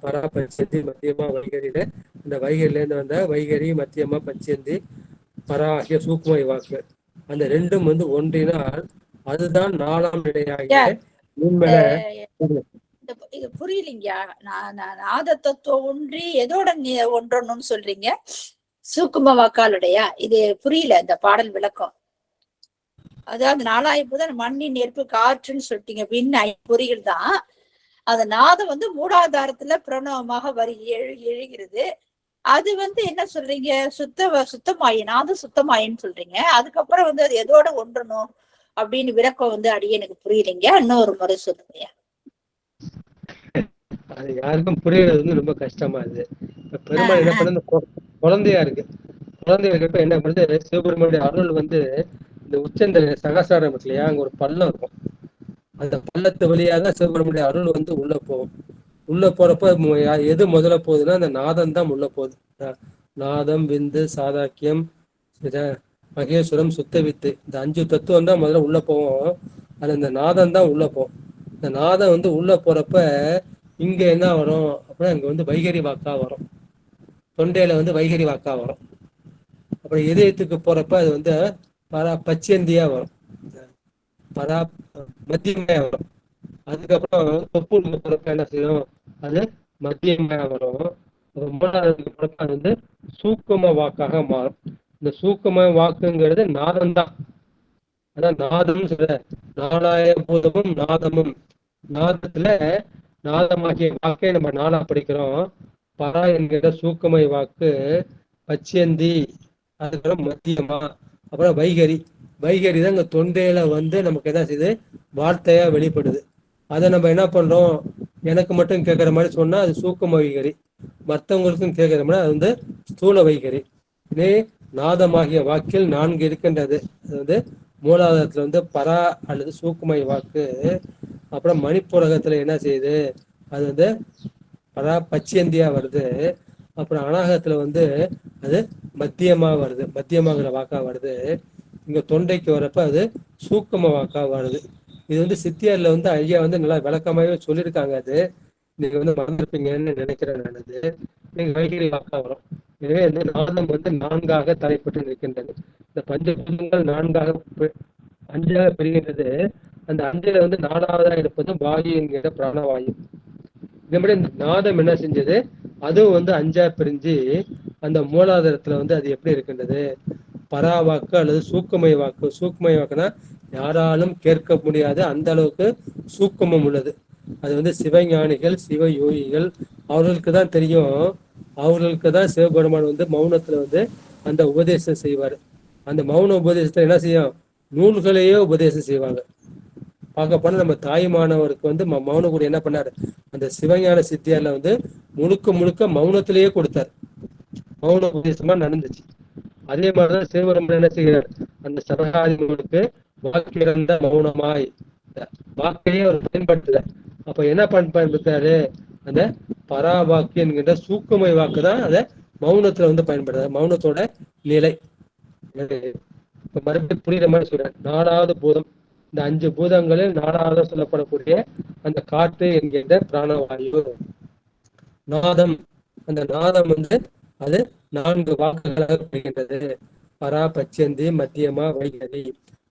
பராபட்சத்தில் மத்தியமா வைகரில இந்த வைகரிலேருந்து வந்த வைகரி, மத்தியமா, பச்சேந்தி, பரா ஆகிய சூக்குமை வாக்கு அந்த ரெண்டும் வந்து ஒன்றினால் அதுதான் 4ஆம் நிலையாகிய ஐயா, நுண்மல. இது புரியலைங்கயா. நான் நாத தத்துவம் ஒன்றி எதோட ஒன்றணும்னு சொல்றீங்க? சூக்கும வாக்காளுடையா? இது புரியல இந்த பாடல் விளக்கம். அதாவது 4 மண்ணின் நெருப்பு காற்றுன்னு சொல்லிட்டீங்க. விண் பொறிகள் தான். அந்த நாதம் வந்து மூலாதாரத்துல பிரணவமாக எழுகிறது. அது வந்து என்ன சொல்றீங்க? சுத்தமாயி நாதம் சுத்தமாயின்னு சொல்றீங்க. அதுக்கப்புறம் வந்து அது எதோட ஒன்றணும் அப்படின்னு விளக்கம் வந்து அடியே எனக்கு புரியலைங்க. இன்னொரு முறை சொல்லுங்க. அது யாருக்கும் புரியறது வந்து ரொம்ப கஷ்டமா இருக்கு. பெருமாள் என்ன பண்ண, குழந்தையா இருக்கு. குழந்தையா இருக்கப்ப என்ன பண்ணுது, சிவபெருமானுடைய அருள் வந்து இந்த உச்சந்த சகசாரம் இருக்கு இல்லையா, அங்க ஒரு பள்ளம் இருக்கும். அந்த பள்ளத்து வழியாக தான் சிவபெருமானுடைய அருள் வந்து உள்ள போகும். உள்ள போறப்ப எது முதல்ல போகுதுன்னா அந்த நாதம் தான் உள்ள போகுது. நாதம், விந்து, சாதாக்கியம், மகேஸ்வரம், சுத்த வித்து, இந்த 5 தத்துவம் தான் முதல்ல உள்ள போவோம். அது இந்த நாதம் தான் உள்ள போகும். இந்த நாதம் வந்து உள்ள போறப்ப இங்க என்ன வரும் அப்படின்னா, இங்க வந்து வைகரி வாக்கா வரும். தொண்டையில வந்து வைகரி வாக்கா வரும். அப்புறம் இதயத்துக்கு போறப்ப அது வந்து பச்சேந்தியா வரும், பரா மத்தியமையா வரும். அதுக்கப்புறம் தொப்புள் போறப்ப என்ன செய்யும், அது மத்தியமையா வரும். மூணாவதுக்கு போறப்ப அது வந்து சூக்கும வாக்காக மாறும். இந்த சூக்கும வாக்குங்கிறது நாதம் தான். அதான் நாதம் சொல்ற, 4 பூதமும் நாதமும். நாதத்துல நாதமாகிய வாக்கை நம்ம 4ஆ படிக்கிறோம். பரா என்கிற சூக்குமை வாக்கு, பச்சேந்தி, அதுக்கப்புறம் மத்தியமா, அப்புறம் வைகரி. வைகரி தான் இங்க தொண்டையில வந்து நமக்கு என்ன செய்யுது, வார்த்தையா வெளிப்படுது. அதை நம்ம என்ன பண்றோம், எனக்கு மட்டும் கேட்கிற மாதிரி சொன்னா அது சூக்கும வைகரி, மற்றவங்களுக்கும் கேட்கிற மாதிரி அது வந்து ஸ்தூல வைகரி. இதே நாதமாகிய வாக்கில் 4 இருக்கின்றது. அது வந்து மூலாதாரத்துல வந்து பரா அல்லது சூக்குமை வாக்கு. அப்புறம் மணிப்புரகத்துல என்ன செய்யுது, அது வந்து பரா பச்சேந்தியா வருது. அப்புறம் அநாகத்துல வந்து அது மத்தியமா வருது, மத்தியமாகிற வாக்கா வருது. இங்க தொண்டைக்கு வரப்ப அது சூக்கும வாக்கா வருது. இது வந்து சித்தியார்ல வந்து ஐயா வந்து நல்லா விளக்கமாவே சொல்லியிருக்காங்க. அது நீங்க வந்து மறந்துருப்பீங்கன்னு நினைக்கிறேன். நல்லது, நீங்க வைகரி வாக்கா வரும். எனவே வந்து நாதம் வந்து 4ஆக தலைப்பட்டு நிற்கின்றது. இந்த பஞ்சபூதங்கள் 5ஆக பிரிகின்றது. அந்த 5ல வந்து 4ஆவதா இருப்பது வாயு என்கிற பிராணவாயு. இதே மாதிரி இந்த நாதம் என்ன செஞ்சது, அதுவும் வந்து 5ஆ பிரிஞ்சு அந்த மூலாதாரத்துல வந்து அது எப்படி இருக்கின்றது, பராவாக்கு அல்லது சூக்குமை வாக்கு. சூக்குமை வாக்குனா யாராலும் கேட்க முடியாது, அந்த அளவுக்கு சூக்குமம் உள்ளது. அது வந்து சிவஞானிகள், சிவ யோகிகள், அவர்களுக்கு தான் தெரியும். அவர்களுக்கு தான் சிவபெருமான் வந்து மௌனத்துல வந்து அந்த உபதேசம் செய்வார். அந்த மௌன உபதேசத்துல என்ன செய்யும், நூல்களையே உபதேசம் செய்வாங்க. பார்க்க போனா நம்ம தாய்மானவருக்கு வந்து மௌனகுடி என்ன பண்ணாரு, அந்த சிவஞான சித்தியார்ல வந்து முழுக்க முழுக்க மௌனத்திலேயே கொடுத்தார். மௌன உபதேசமா நடந்துச்சு. அதே மாதிரிதான் சிவபெருமான் என்ன செய்கிறார், அந்த சபகாதிகளுக்கு வாக்கிறந்த மௌனமாய், வாக்கையே அவர் பயன்படுத்தல. அப்ப என்ன பயன்படுத்தாரு, அந்த பராவாக்கு என்கின்ற சூக்குமை வாக்கு தான் அதை மௌனத்துல வந்து பயன்படுத்தாரு. மௌனத்தோட நிலை. இப்ப மறுபடியும் புரியுற மாதிரி சொல்றேன். 4ஆவது பூதம், இந்த 5 பூதங்களில் 4ஆவது சொல்லப்படக்கூடிய அந்த காற்று என்கின்ற பிராணவாயு. நாதம், அந்த நாதம் வந்து அது 4 வாக்குகளாக பிரிகின்றது. பரா, பச்சந்தி, மத்தியமா, வைகரி.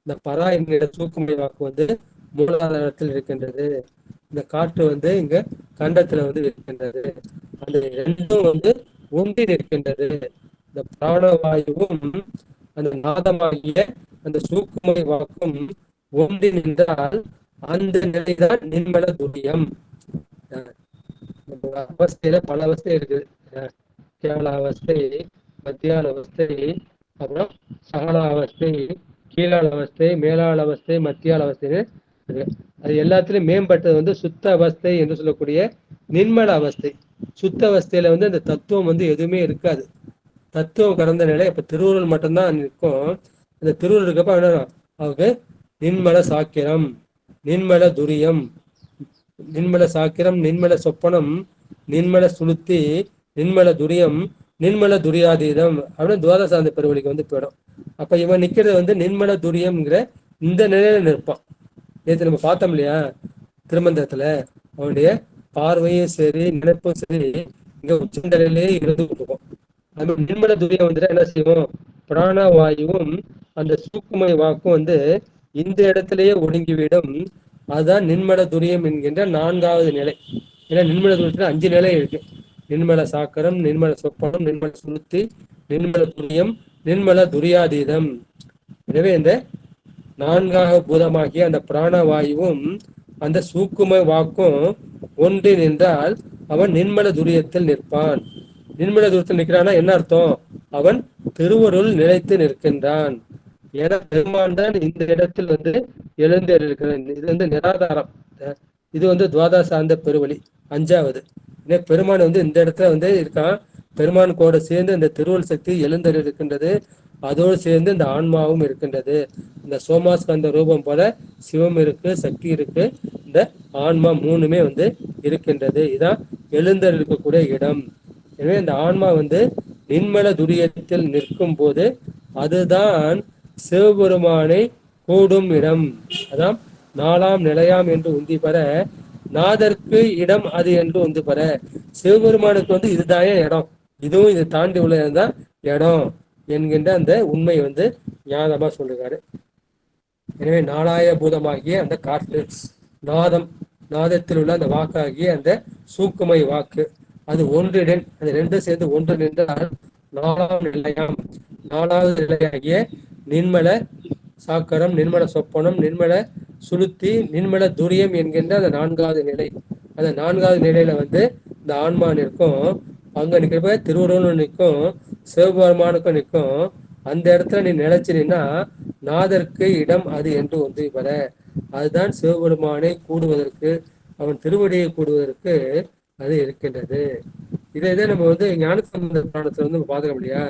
இந்த பரா என்கிற சூக்குமை வாக்கு வந்து மூலாதாரத்தில் இருக்கின்றது. இந்த காற்று வந்து இங்க கண்டத்துல வந்து இருக்கின்றது. அந்த ரெண்டும் வந்து ஒன்றி இருக்கின்றது. இந்த பிராணவாயுவும் அந்த நாதமாகிய அந்த சூக்குமை வாக்கும் ஒன்றி நின்றால் அந்த நிலைதான் நிர்மல துரியம். அவஸ்தையில பல அவஸ்தை இருக்குது. கேவல அவஸ்தை, மத்தியால அவஸ்தை, அப்புறம் சகல அவஸ்தை, கீழாள அவஸ்தை, மேலாள அவஸ்தை, மத்தியால அவஸ்தை. அது எல்லாத்திலும் மேம்பட்டது வந்து சுத்த அவஸ்தை என்று சொல்லக்கூடிய நிர்மல அவஸ்தை. சுத்த அவஸ்தையில வந்து அந்த தத்துவம் வந்து எதுவுமே இருக்காது. தத்துவம் கடந்த நிலை. இப்ப திருவுருள் மட்டும்தான் நிற்கும். அந்த திருவுருள் இருக்கப்ப அவருக்கு நின்மல சாக்கிரம், நின்மல துரியம், நின்மல சாக்கிரம், நின்மல சொப்பனம், நின்மல சுளுத்தி, நின்மல துரியம், நின்மல துரியாதீதம் அப்படின்னு துவாதசாந்த பெருவழிக்கு வந்து போயிடும். அப்ப இவன் நிக்கிறது வந்து நின்மல துரியம்ங்கிற இந்த நிலையில நிற்பான். நேற்று நம்ம பார்த்தோம் இல்லையா திருமந்திரத்துல, அவனுடைய பார்வையும் சரி நினைப்பும் சரி இங்க உச்சந்தலையிலே இருந்து கொடுக்கும். அது நிர்மல துரியம் வந்துட்டு என்ன செய்வோம், பிராணவாயுவும் அந்த சூக்குமை வாக்கும் வந்து இந்த இடத்திலேயே ஒடுங்கிவிடும். அதுதான் நிர்மல துரியம் என்கின்ற 4வது நிலை. ஏன்னா நிர்மல துரியத்துல 5 நிலை இருக்கு. நிர்மல சாக்கரம், நிர்மல சொப்பனம், நிர்மல சுளுத்தி, நிர்மல துரியம், நிர்மல துரியாதீதம். எனவே இந்த 4வது பூதமாகிய அந்த பிராணவாயுவும் அந்த சூக்குமை வாக்கும் ஒன்று நின்றால் அவன் நிர்மல துரியத்தில் நிற்பான். நிர்மல துரியத்தில் நிற்கிறான்னா என்ன அர்த்தம், அவன் திருவருள் நிலைத்து நிற்கின்றான். ஏன்னா பெருமான் தான் இந்த இடத்தில் வந்து எழுந்திருக்கிறான். இது வந்து நிராதாரம். இது வந்து துவாதச சார்ந்த பெருவழி 5வது. பெருமான் வந்து இந்த இடத்துல வந்து இருக்கான். பெருமான் கூட சேர்ந்து இந்த திருவருள் சக்தி எழுந்தர் இருக்கின்றது. அதோடு சேர்ந்து இந்த ஆன்மாவும் இருக்கின்றது. இந்த சோமாஸ்கந்த ரூபம் போல சிவம் இருக்கு, சக்தி இருக்கு, இந்த ஆன்மா 3மே வந்து இருக்கின்றது. இதான் எழுந்தர் இருக்கக்கூடிய இடம். எனவே இந்த ஆன்மா வந்து நின்மல துரியத்தில் நிற்கும் போது அதுதான் சிவபெருமானை கூடும் இடம். அதான் 4ஆம் நிலையாம் என்று உந்தி பெற, நாதற்கு இடம் அது என்று உந்தி பெற. சிவபெருமானுக்கு வந்து இதுதான் இடம், இதுவும் இது தாண்டி உள்ளதுதான் இடம் என்கின்ற அந்த உண்மை வந்து ஞானமா சொல்லுகிறாரு. எனவே 4ஆய பூதமாகிய அந்த காற்று, நாதம், நாதத்தில் உள்ள அந்த வாக்காகிய அந்த சூக்குமை வாக்கு, அது ஒன்றிடன், அது ரெண்டும் சேர்ந்து ஒன்று நின்றால் 4ஆம் நிலையாம், 4வது நிலையாகிய நிர்மல சாக்கரம், நிர்மல சொப்பனம், நிர்மல சுளுத்தி, நிர்மல துரியம் என்கின்ற அந்த 4வது நிலை. அந்த 4வது நிலையில வந்து இந்த ஆன்மா நிற்கும். அங்க நிற்கிறப்ப திருவருளும் நிற்கும், சிவபெருமானுக்கும் நிற்கும். அந்த இடத்துல நீ நிலைச்சினா நாதற்கு இடம் அது என்று ஒன்று பெற. அதுதான் சிவபெருமானை கூடுவதற்கு, அவன் திருவடியை கூடுவதற்கு அது இருக்கின்றது. இதை நம்ம வந்து ஞானசம்பந்த புராணத்துல வந்து பார்த்துக்க முடியா,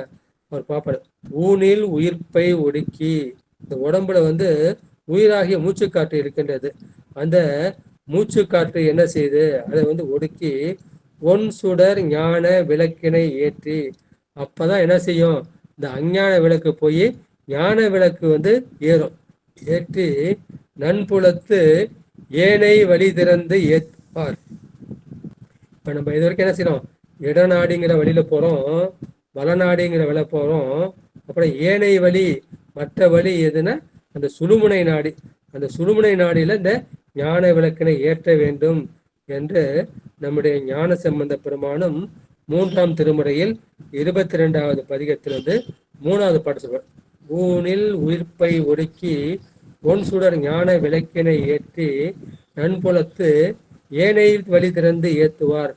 அவர் பாப்பாரு. ஊனில் உயிர்ப்பை ஒடுக்கி, இந்த உடம்புல வந்து உயிராகிய மூச்சுக்காற்று இருக்கின்றது. அந்த மூச்சுக்காற்று என்ன செய்யுது, அதை வந்து ஒடுக்கி ஒன் சுடர் ஞான விளக்கினை ஏற்றி, அப்பதான் என்ன செய்யும், இந்த அஞ்ஞான விளக்கு போய் ஞான விளக்கு வந்து ஏறும். ஏற்றி நன்புலத்து ஏனை வழி திறந்து ஏற்பார். இப்ப நம்ம இது வரைக்கும் என்ன செய்யறோம், இடநாடிங்கிற வழியில போறோம், வளநாடிங்கிற வழியில போறோம். அப்புறம் ஏனை வழி, மற்ற வழி எதுனா அந்த சுழுமுனை நாடி. அந்த சுழுமுனை நாடியில இந்த ஞான விளக்கினை ஏற்ற வேண்டும் என்று நம்முடைய ஞான சம்பந்த பெருமானும் 3ஆம் திருமுறையில் 22வது பதிகத்தில் வந்து 3வது பாட்டு சொல்வார். ஊனில் உயிர்ப்பை ஒடுக்கி ஒன் சுடர் ஞான விளக்கினை ஏற்றி நன்புலத்து ஏனை வழி திறந்து ஏத்துவார்.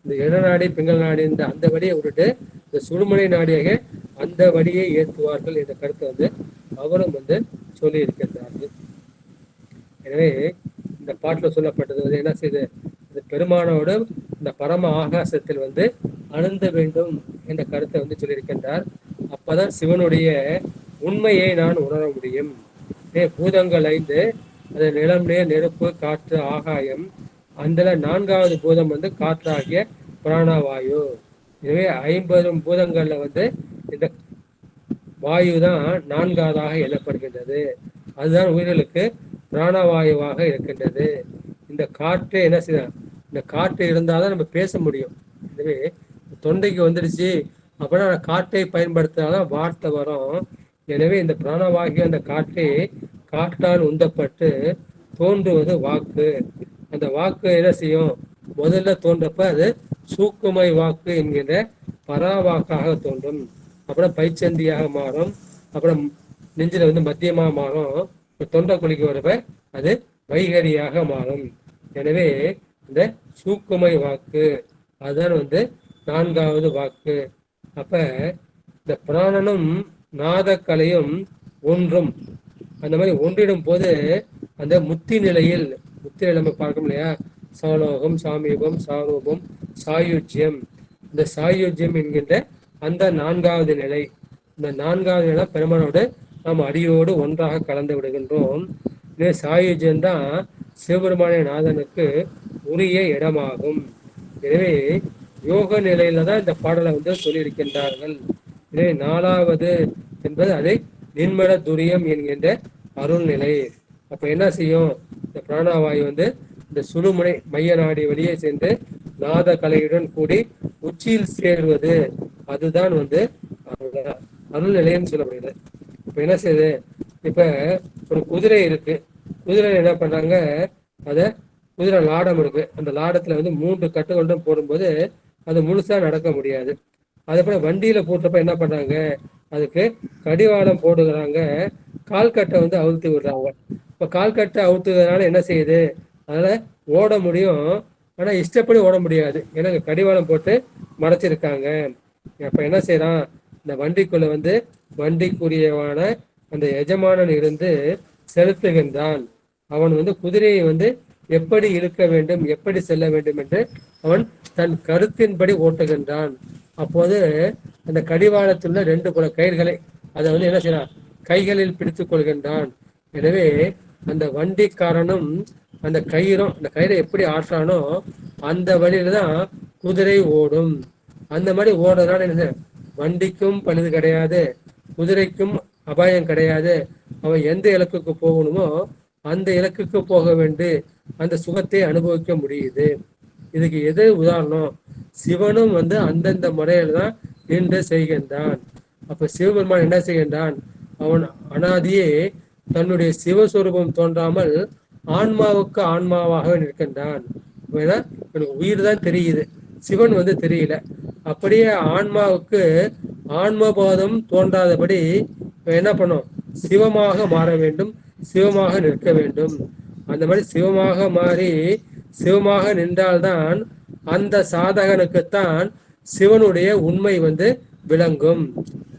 இந்த இடநாடி பிங்கள் நாடி இந்த அந்த வழியை விட்டுட்டு இந்த சுழுமுனை நாடியாக அந்த வழியை ஏற்றுவார்கள் என்ற கருத்தை வந்து அவரும் வந்து சொல்லி இருக்கின்றார்கள். எனவே இந்த பாட்டில் சொல்லப்பட்டது வந்து என்ன செய்யுது, இந்த பெருமானோடு இந்த பரம ஆகாசத்தில் வந்து அணுந்த வேண்டும் என்ற கருத்தை வந்து சொல்லியிருக்கின்றார். அப்பதான் சிவனுடைய உண்மையை நான் உணர முடியும். பூதங்கள் 5, அது நிலம், நீர், நெருப்பு, காற்று, ஆகாயம். அந்த 4வது பூதம் வந்து காற்றாகிய பிராணவாயு. எனவே 50 பூதங்கள்ல வந்து இந்த வாயு தான் 4வதாக எண்ணப்படுகின்றது. அதுதான் உயிர்களுக்கு பிராணவாயுவாக இருக்கின்றது. இந்த காற்று என்ன செய்யலாம், இந்த காற்று இருந்தால்தான் நம்ம பேச முடியும். எனவே தொண்டைக்கு வந்துடுச்சு அப்படின்னா காற்றை பயன்படுத்தினாதான் வார்த்தை வரும். எனவே இந்த பிராணவாகிய அந்த காற்றே காற்றால் உந்தப்பட்டு தோன்றுவது வாக்கு. அந்த வாக்கு என்ன செய்யும், முதல்ல தோன்றப்ப அது சூக்குமை வாக்கு என்கின்ற பராவாக்காக தோன்றும். அப்புறம் பைச்சந்தியாக மாறும். அப்புறம் நெஞ்சில வந்து மத்தியமா மாறும். தொண்டை குழிக்கு வரப்ப அது வைகரியாக மாறும். எனவே இந்த சூக்குமை வாக்கு அதுதான் வந்து 4வது வாக்கு. அப்ப இந்த பிராணனும் நாதக்கலையும் ஒன்றும் அந்த மாதிரி ஒன்றிடும் போது அந்த முத்தி நிலையில், முத்தி நிலை நம்ம பார்க்க இல்லையா, சாலோகம், சாமீபம், சாரூபம், சாயுஜ்யம். இந்த சாயுஜ்யம் என்கின்ற அந்த 4வது நிலை, இந்த 4வது நிலை பெருமானோடு நாம் அடியோடு ஒன்றாக கலந்து விடுகின்றோம். இந்த சாயுஜ்யம் தான் சிவபெருமான நாதனுக்கு உரிய இடமாகும். எனவே யோக நிலையில தான் இந்த பாடலை வந்து சொல்லியிருக்கின்றார்கள். எனவே 4வது என்பது அதை நின்மல துரியம் என்கின்ற அருள்நிலை. அப்ப என்ன செய்யும், இந்த பிராணவாயு வந்து இந்த சுழுமுனை மைய நாடி வெளியே சென்று நாத கலையுடன் கூடி உச்சியில் சேர்வது. அதுதான் வந்து அருள் நிலையம் சொல்லப்படுகிறது. இப்ப என்ன செய்யுது, இப்ப ஒரு குதிரை இருக்கு, குதிரை என்ன பண்றாங்க, அத குதிரை லாடம் இருக்கு, அந்த லாடத்துல வந்து 3 கட்டு கொண்டு போடும்போது அது முழுசா நடக்க முடியாது. அதே போல வண்டியில போட்டப்ப என்ன பண்றாங்க, அதுக்கு கடிவாளம் போடுகிறாங்க, கால்கட்டை வந்து அவுழ்த்தி விடுறாங்க. இப்ப கால்கட்டை அவுத்துறதுனால என்ன செய்யுது, அதனால ஓட முடியும், ஆனா இஷ்டப்படி ஓட முடியாது, ஏன்னா கடிவாளம் போட்டு மறைச்சிருக்காங்க. அப்ப என்ன செய்யறான், இந்த வண்டிக்குள்ள வந்து வண்டிக்குரியவான அந்த எஜமானன் இருந்து செலுத்துகின்றான். அவன் வந்து குதிரையை வந்து எப்படி இழுக்க வேண்டும், எப்படி செல்ல வேண்டும் என்று அவன் தன் கருத்தின்படி ஓட்டுகின்றான். அப்போது அந்த கடிவாளத்துள்ள 2 புற கயிர்களை அதை வந்து என்ன செய்யறான், கைகளில் பிடித்துக் கொள்கின்றான். எனவே அந்த வண்டிக்காரனும் அந்த கயிறும், அந்த கயிறை எப்படி ஆற்றானோ அந்த வழியில தான் குதிரை ஓடும். அந்த மாதிரி ஓடுறதுனால என்ன, வண்டிக்கும் பழுது கிடையாது, குதிரைக்கும் அபாயம் கிடையாது. அவன் எந்த இலக்குக்கு போகணுமோ அந்த இலக்குக்கு போக வேண்டி அந்த சுகத்தை அனுபவிக்க முடியுது. இதுக்கு எது உதாரணம், சிவனும் வந்து அந்தந்த முறையில தான் நின்று செய்கின்றான். அப்ப சிவபெருமான் என்ன செய்கின்றான், அவன் அனாதியே தன்னுடைய சிவஸ்வரூபம் தோன்றாமல் ஆன்மாவுக்கு ஆன்மாவாக நிற்கின்றான். எனக்கு உயிர் தான் தெரியுது, சிவன் வந்து தெரியல. அப்படியே ஆன்மாவுக்கு ஆன்மபோதம் தோன்றாதபடி என்ன பண்ணும், சிவமாக மாற வேண்டும், சிவமாக நிற்க வேண்டும். அந்த மாதிரி சிவமாக மாறி சிவமாக நின்றால்தான் அந்த சாதகனுக்குத்தான் சிவனுடைய உண்மை வந்து விளங்கும்.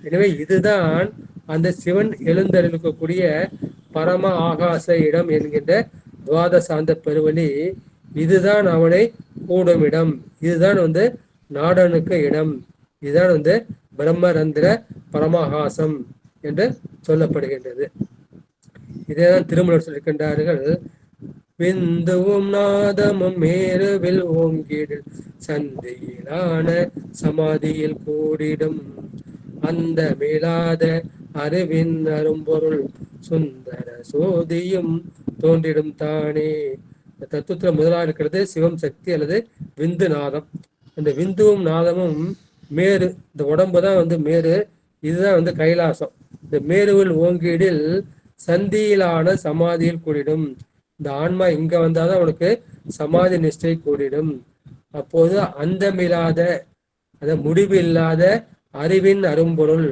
எனவே இதுதான் அந்த சிவன் எழுந்தருளக்கூடிய பரம ஆகாச இடம் என்கின்ற துவாதசாந்த பெருவழி. இதுதான் அவனை கூடும் இடம், இதுதான் வந்து நாடனுக்கு இடம், இதுதான் வந்து பிரம்மரந்திர பரமஹாசம் என்று சொல்லப்படுகின்றது. இதேதான் திருமலர் சொல்லியிருக்கின்றார்கள், விந்துவும் நாதமும் மேருவில் ஓங்கிடில் சந்தையிலான சமாதியில் கூடிடும் அந்த மேலாத அறிவின் அரும்பொருள் சுந்தர சோதியும் தோன்றிடும் தானே. இந்த தத்துவத்துல முதலாக இருக்கிறது சிவம் சக்தி அல்லது விந்து நாதம். அந்த விந்துவும் நாதமும் மேரு, இந்த உடம்பு தான் வந்து மேரு, இதுதான் வந்து கைலாசம். இந்த மேருவில் ஓங்கீடில் சந்தியிலான சமாதியில் கூடிடும். இந்த ஆன்மா இங்க வந்தாதான் உனக்கு சமாதி நிஷ்டை கூடிடும். அப்போது அந்தமில்லாத, அத முடிவு இல்லாத அறிவின் அரும்பொருள்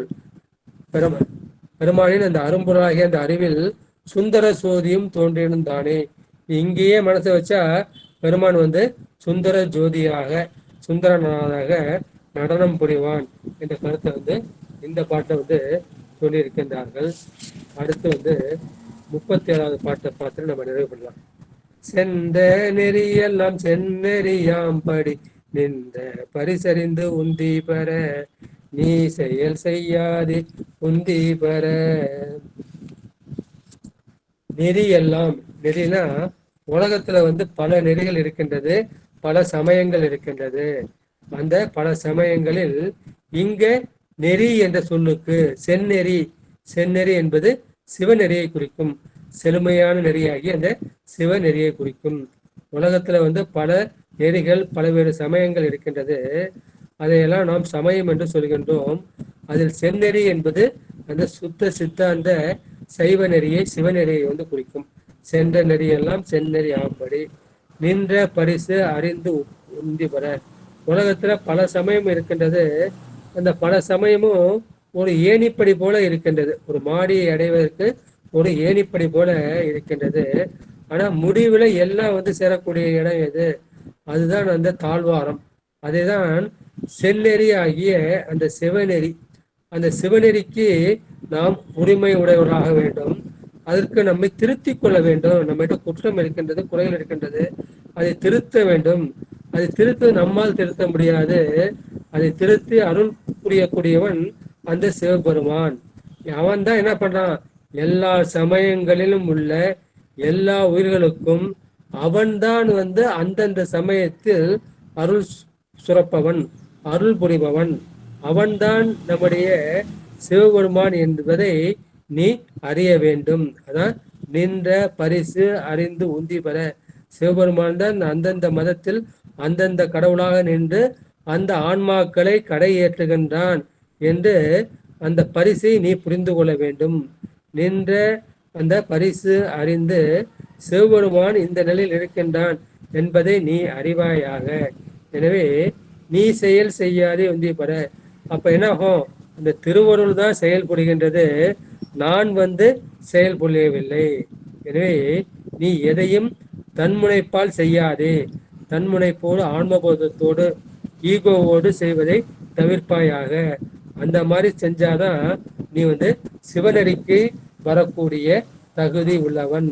பெருமானின் அந்த அரும்பொருளாகிய அந்த அறிவில் சுந்தர சோதியும் தோன்றிடும் தானே. இங்கேயே மனசை வச்சா பெருமான் வந்து சுந்தர ஜோதியாக சுந்தரநாதாக நடனம் புரிவான் என்ற கருத்தை வந்து இந்த பாட்டை வந்து சொல்லியிருக்கின்றார்கள். அடுத்து வந்து 37வது பாட்டை பார்த்து நம்ம நிறைவு பண்ணலாம். சென்ற நெறியெல்லாம் செந்நெறியாம் படி நின்ற பரிசறிந்து உந்தி பெற நீ செயல் செய்யாதே உந்தி பெற. நெறி எல்லாம், நெறினா உலகத்துல வந்து பல நெறிகள் இருக்கின்றது, பல சமயங்கள் இருக்கின்றது. அந்த பல சமயங்களில் இங்க நெறி என்ற சொல்லுக்கு செந்நெறி, செந்நெறி என்பது சிவநெறியை குறிக்கும், செழுமையான நெறியாகி அந்த சிவநெறியை குறிக்கும். உலகத்துல வந்து பல நெறிகள் பல்வேறு சமயங்கள் இருக்கின்றது, அதையெல்லாம் நாம் சமயம் என்று சொல்கின்றோம். அதில் செந்நெறி என்பது அந்த சுத்த சித்தாந்த சைவ நெறியை சிவநெறியை வந்து குறிக்கும். சென்ற நெறியெல்லாம் செந்நெறி ஆம்படி நின்ற பரிசு அறிந்து உந்தி பெற. உலகத்துல பல சமயம் இருக்கின்றது, அந்த பல சமயமும் ஒரு ஏணிப்படி போல இருக்கின்றது, ஒரு மாடியை அடைவதற்கு ஒரு ஏணிப்படி போல இருக்கின்றது. ஆனா முடிவுல எல்லாம் வந்து சேரக்கூடிய இடம் எது, அதுதான் அந்த தாழ்வாரம். அதேதான் செந்நெறி ஆகிய அந்த சிவநெறி. அந்த சிவநெறிக்கு நாம் உரிமை உடையவராக வேண்டும், அதற்கு நம்மை திருத்திக் கொள்ள வேண்டும். நம்மகிட்ட குற்றம் இருக்கின்றது, குறைகள் இருக்கின்றது, அதை திருத்த வேண்டும். அதை திருத்த நம்மால் திருத்த முடியாது, அதை திருத்தி அருள் புரியக்கூடியவன் அந்த சிவபெருமான். அவன் தான் என்ன பண்றான், எல்லா சமயங்களிலும் உள்ள எல்லா உயிர்களுக்கும் அவன்தான் வந்து அந்தந்த சமயத்தில் அருள் சுரப்பவன், அருள் புரிபவன். அவன்தான் நம்முடைய சிவபெருமான் என்பதை நீ அறிய வேண்டும். அதான் நின்ற பரிசு அறிந்து உந்தி பெற. சிவபெருமான் தான் அந்தந்த மதத்தில் அந்தந்த கடவுளாக நின்று அந்த ஆன்மாக்களை கடையேற்றுகின்றான் என்று அந்த பரிசை நீ புரிந்து கொள்ள வேண்டும். நின்ற அந்த பரிசு அறிந்து சிவபெருமான் இந்த நிலையில் இருக்கின்றான் என்பதை நீ அறிவாயாக. எனவே நீ செயல் செய்யாதே வந்து பெற. அப்ப என்ன ஆகும்? இந்த திருவருள் தான் செயல்படுகின்றது, நான் செயல்புரியவில்லை. எனவே நீ எதையும் தன்முனைப்பால் செய்யாதே. தன்முனைப்போடு ஆன்மபோதத்தோடு ஈகோவோடு செய்வதை தவிர்ப்பாயாக. அந்த மாதிரி செஞ்சாதான் நீ சிவநெறிக்கு வரக்கூடிய தகுதி உள்ளவன்.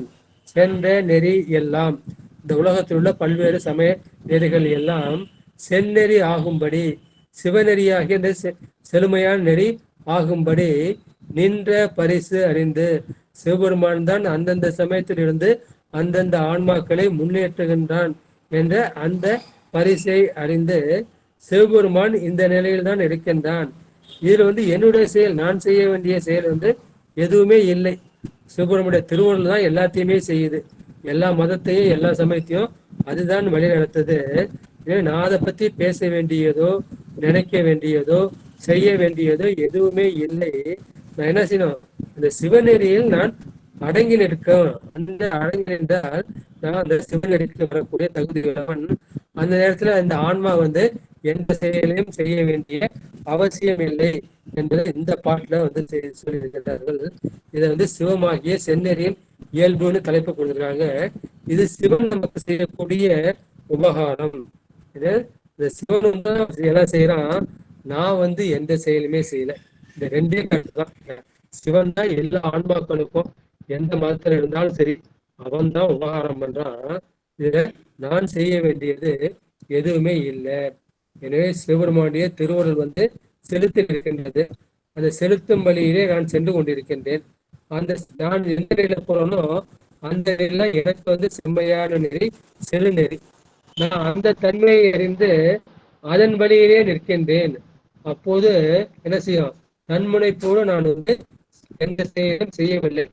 சென்ற நெறி எல்லாம், இந்த உலகத்தில் உள்ள பல்வேறு சமய நெறிகள் எல்லாம் செந்நெறி ஆகும்படி, சிவநெறியாகிய இந்த செழுமையான நெறி ஆகும்படி நின்ற பரிசு அறிந்து, சிவபெருமான் தான் அந்தந்த சமயத்தில் இருந்து அந்தந்த ஆன்மாக்களை முன்னேற்றுகின்றான் என்ற அந்த பரிசை அறிந்து, சிவபெருமான் இந்த நிலையில் தான் இருக்கின்றான். இதுல என்னுடைய செயல், நான் செய்ய வேண்டிய செயல் எதுவுமே இல்லை. சிவபெருமானுடைய திருவருள் தான் எல்லாத்தையுமே செய்யுது. எல்லா மதத்தையும் எல்லா சமயத்தையும் அதுதான் வழி நடத்துது. நான் அதை பத்தி பேச வேண்டியதோ நினைக்க வேண்டியதோ செய்ய வேண்டியதோ எதுவுமே இல்லை. நான் என்ன செய்யணும்? அந்த சிவநெறியில் நான் அடங்கி நிற்கும். அந்த அடங்கி நின்றால் நான் அந்த சிவநெறிக்கு வரக்கூடிய தகுதி உள்ளவன். அந்த நேரத்துல அந்த ஆன்மா எந்த செயலையும் செய்ய வேண்டிய அவசியம் இல்லை என்பதை இந்த பாட்டுல சொல்லியிருக்கிறார்கள். இதை சிவமாகிய செந்நெறியின் இயல்புன்னு தலைப்பு கொடுத்திருக்காங்க. இது சிவன் நமக்கு செய்யக்கூடிய உபகாரம். இது இந்த சிவனும் தான் எல்லாம் செய்யறான், நான் எந்த செயலுமே செய்யல. இந்த ரெண்டே கருத்து தான். சிவன் தான் எல்லா ஆன்மாக்களுக்கும் எந்த மதத்துல இருந்தாலும் சரி அவன் தான் உபகாரம் பண்றான். இதுல நான் செய்ய வேண்டியது எதுவுமே இல்லை. எனவே சிவபெருமானுடைய திருவருள் செலுத்தி இருக்கின்றது. அந்த செலுத்தும் வழியிலே நான் சென்று கொண்டிருக்கின்றேன். அந்த நான் எந்த நிலையில போறேனோ அந்த நிலையில எனக்கு செம்மையான நெறி செழுநெறி. நான் அந்த தன்மையை அறிந்து அதன் வழியிலே நிற்கின்றேன். அப்போது என்ன செய்யும்? தன்முனைப்போடு நான் எந்த செயலும் செய்யவில்லை.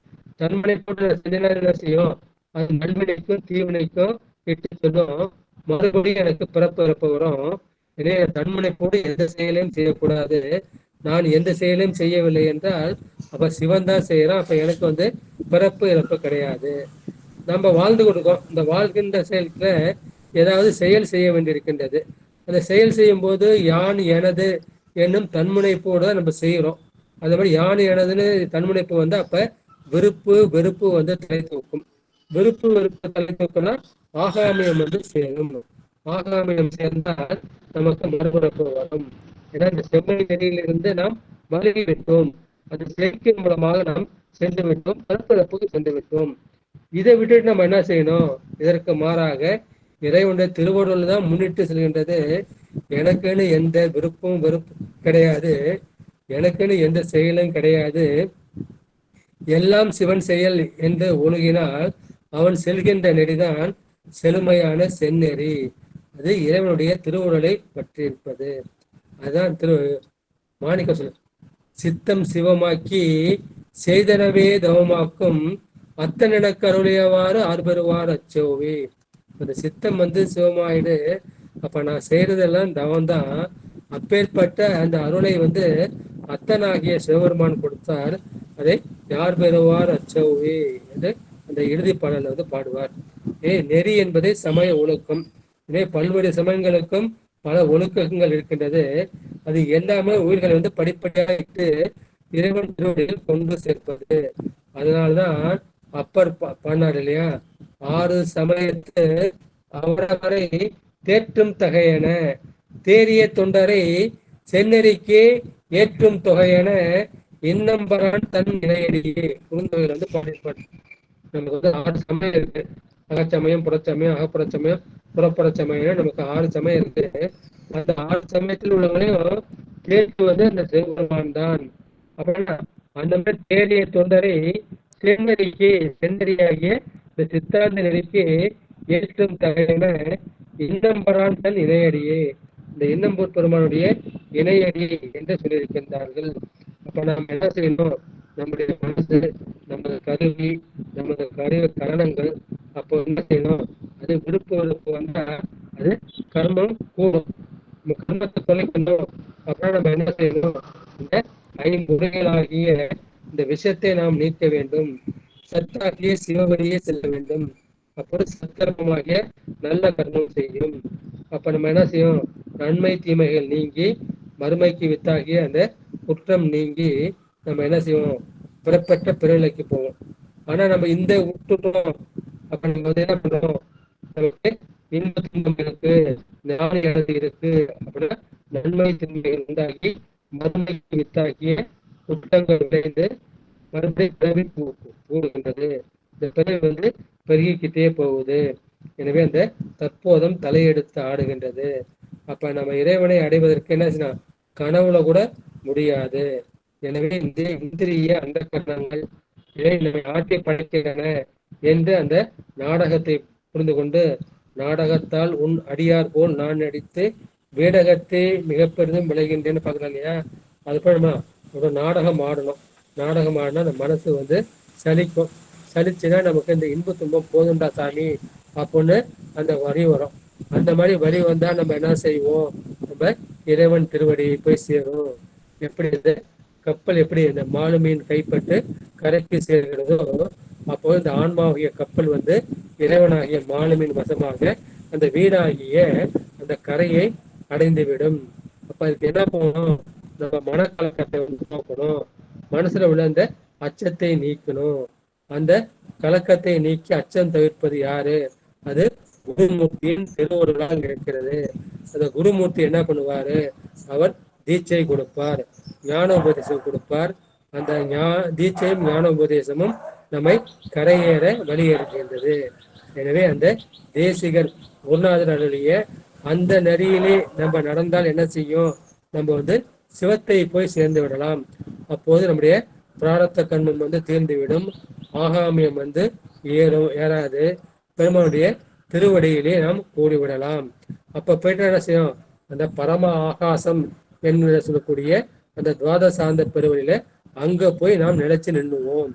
தன்முனைப்போடு செஞ்சால் என்ன செய்யும்? அது நல்வினைக்கும் தீவினைக்கும் இட்டு சொல்லும். மறுபடியும் எனக்கு பிறப்பு இறப்பு வரும். எனவே தன்முனைப்போடு எந்த செயலையும் செய்யக்கூடாது. நான் எந்த செயலையும் செய்யவில்லை என்றால் அப்ப சிவன் தான் செய்யறான். அப்ப எனக்கு பிறப்பு இறப்பு கிடையாது. நம்ம வாழ்ந்து கொடுக்கோம். இந்த வாழ்கின்ற செயலுக்கு ஏதாவது செயல் செய்ய வேண்டியிருக்கின்றது. அந்த செயல் செய்யும் போது யான் எனது என்னும் தன்முனைப்போடு நம்ம செய்யறோம். அதே மாதிரி யான் எனதுன்னு தன்முனைப்பு அப்ப விருப்பு வெறுப்பு தலை தூக்கும். விருப்பு வெறுப்பு தலை தூக்கும்னா ஆகாமியம் சேரும். ஆகாமியம் சேர்ந்தால் நமக்கு மறுபிறப்பு வரும். ஏன்னா இந்த செம்மை நெறியிலிருந்து நாம் மறுவி விட்டோம். அது செயற்கையின் மூலமாக நாம் சென்று விட்டோம், மறுபிறப்புக்கு சென்று விட்டோம். இதை விட்டுட்டு நம்ம என்ன செய்யணும்? இதற்கு மாறாக இறைவனுடைய திருவருள் தான் முன்னிட்டு செல்கின்றது. எனக்குன்னு எந்த விருப்பம் வெறுப்பு கிடையாது, எனக்குன்னு எந்த செயலும் கிடையாது. எல்லாம் சிவன் செயல் என்று ஒழுகினால் அவன் செல்கின்ற நெறிதான் செழுமையான செந்நெறி. அது இறைவனுடைய திருவுருளை பற்றி இருப்பது. அதுதான் மாணிக்க சொல்ல, சித்தம் சிவமாக்கி செய்தனவே தவமாக்கும் அத்தனென கருளியவாறு ஆர்பெறுவார் அச்சோவே. அந்த சித்தம் சிவமாயிடு. அப்ப நான் செய்யறதெல்லாம் தவம்தான். அப்பேற்பட்ட அந்த அருளை அத்தனாகிய சிவபெருமான் கொடுத்தார். அதை யார் பெறுவார் அச்சோவே என்று அந்த இறுதி பாடல பாடுவார். நெறி என்பதை சமய ஒழுக்கம். பல்வேறு சமயங்களுக்கும் பல ஒழுக்கங்கள் இருக்கின்றது. அது எல்லாமே உயிர்களை படிப்படியாக இட்டு இறைவன் திருவடியில் கொண்டு சேர்ப்பது. அதனால்தான் அப்பர் பாடினார் இல்லையா, 6 சமயத்து அவரவரை தேற்றும் தகையென தேறிய தொண்டரை செந்நெறிக்கு ஏற்றும் தொகையென இன்னம்பரான் தன் இணையடியே குறுந்தொகையில் பாடிப்பாடு. நமக்கு 6 சமயம் இருக்கு. அகச்சமயம், புறச்சமயம், அகப்புறச்சமயம், புறப்புற சமயம், நமக்கு 6 சமயம் இருக்கு. அந்த 6 சமயத்தில் உள்ளவங்களையும் கேட்குவது அந்த சிவபெருமான் தான். அப்படின்னா அந்த மாதிரி தேறிய தொண்டரை செந்நெறிக்கு, செந்நெறியாகிய இந்த சித்தாந்த நெறிக்கு ஏற்றும் தகையென இன்னம்பரான் தன் இணையடியே, இந்த இன்னம்பூர் பெருமானுடைய இணையடி என்று சொல்லியிருக்கின்றார்கள். அப்ப நாம் என்ன செய்யணும்? நம்முடைய மனசு, நமது கருவி, நமது கருவி கரணங்கள் அப்போ என்ன செய்யணும்? அது விருப்பு வெறுப்பு வந்தா அது கர்மம் கூடும். நம்ம கர்மத்தை தொலைக்கணும். அப்புறம் நம்ம என்ன செய்யணும்? இந்த ஐம்புலன்களாகிய இந்த விஷயத்தை நாம் நீக்க வேண்டும். சத்தாகிய சிவவழியே செல்ல வேண்டும். அப்போது சத்கர்மமாகிய நல்ல கர்மம் செய்யும். அப்ப நம்ம என்ன செய்யும்? நன்மை தீமைகள் நீங்கி மறுமைக்கு வித்தாகிய அந்த குற்றம் நீங்கி நம்ம என்ன செய்வோம்? பிறப்பற்ற பிறநிலைக்கு போவோம். ஆனா நம்ம இந்த விட்டுட்டோம். அப்ப நம்ம வந்து என்ன பண்றோம்? நமக்கு இன்ப துன்பம் இருக்கு, ஞான எழுதி இருக்கு அப்படின்னா நன்மை தீமைகள் உண்டாகி மறுமைக்கு வித்தாகிய குற்றங்கள் விளைந்து மறுபடியும் பிறவி கூடுகின்றது. இந்த பிறவி வந்து பெருகிக்கிட்டே போகுது. எனவே அந்த தற்போதம் தலையெடுத்து ஆடுகின்றது. அப்ப நம்ம இறைவனை அடைவதற்கு என்ன செய்யணும்? கனவுல கூட முடியாது. எனவே இந்த இந்திரிய அந்த கரணங்கள் இதை நம்மை ஆட்டி படைக்கின்றன என்று அந்த நாடகத்தை புரிந்து கொண்டு, நாடகத்தால் உன் அடியார் போல் நான் நடித்து வேடகத்தை மிக பெரிதும் விளைகின்றேன்னு பார்க்கலாம் இல்லையா? அது போல நம்ம ஒரு நாடகம் ஆடணும். நாடகம் ஆடினா அந்த மனசு வந்து சலிக்கும். சலிச்சுன்னா நமக்கு இந்த இன்ப துன்பம் போதுண்டா சாமி அப்படின்னு அந்த வரி வரும். அந்த மாதிரி வரி வந்தா நம்ம என்ன செய்வோம்? நம்ம இறைவன் திருவடியை போய் சேரும். எப்படி இந்த கப்பல் எப்படி இந்த மாலுமியின் கைப்பட்டு கரைக்கு சேர்கிறதோ, அப்போ இந்த ஆன்மாகிய கப்பல் வந்து இறைவனாகிய மாலுமியின் வசமாக அந்த வீடாகிய அந்த கரையை அடைந்துவிடும். அப்ப அதுக்கு என்ன போகணும்? நம்ம மனக்கலக்கத்தை வந்து போக்கணும். மனசுல உள்ள அந்த அச்சத்தை நீக்கணும். அந்த கலக்கத்தை நீக்கி அச்சம் தவிர்ப்பது யாரு? அது குருமூர்த்தியின் திருவருளால் இருக்கிறது. அந்த குருமூர்த்தி என்ன பண்ணுவாரு? அவர் தீட்சை கொடுப்பார், ஞான உபதேசம் கொடுப்பார். அந்த தீட்சையும் ஞான உபதேசமும் நம்மை கரையேற வழியேறுகின்றது. எனவே அந்த தேசிகர் குருநாதர் அருளிய அந்த நெறியிலே நம்ம நடந்தால் என்ன செய்யும்? நம்ம வந்து சிவத்தை போய் சேர்ந்து விடலாம். அப்போது நம்முடைய பிராரத்த கண்மம் வந்து தீர்ந்துவிடும். ஆகாமியம் வந்து ஏறாது. பெருமானுடைய திருவடியிலே நாம் கூடிவிடலாம். அப்ப போயிட்டு என்ன செய்யும்? அந்த பரம ஆகாசம் என்று சொல்லக்கூடிய அந்த துவாதசாந்த பெருவழியில அங்க போய் நாம் நிலைச்சு நின்றுவோம்.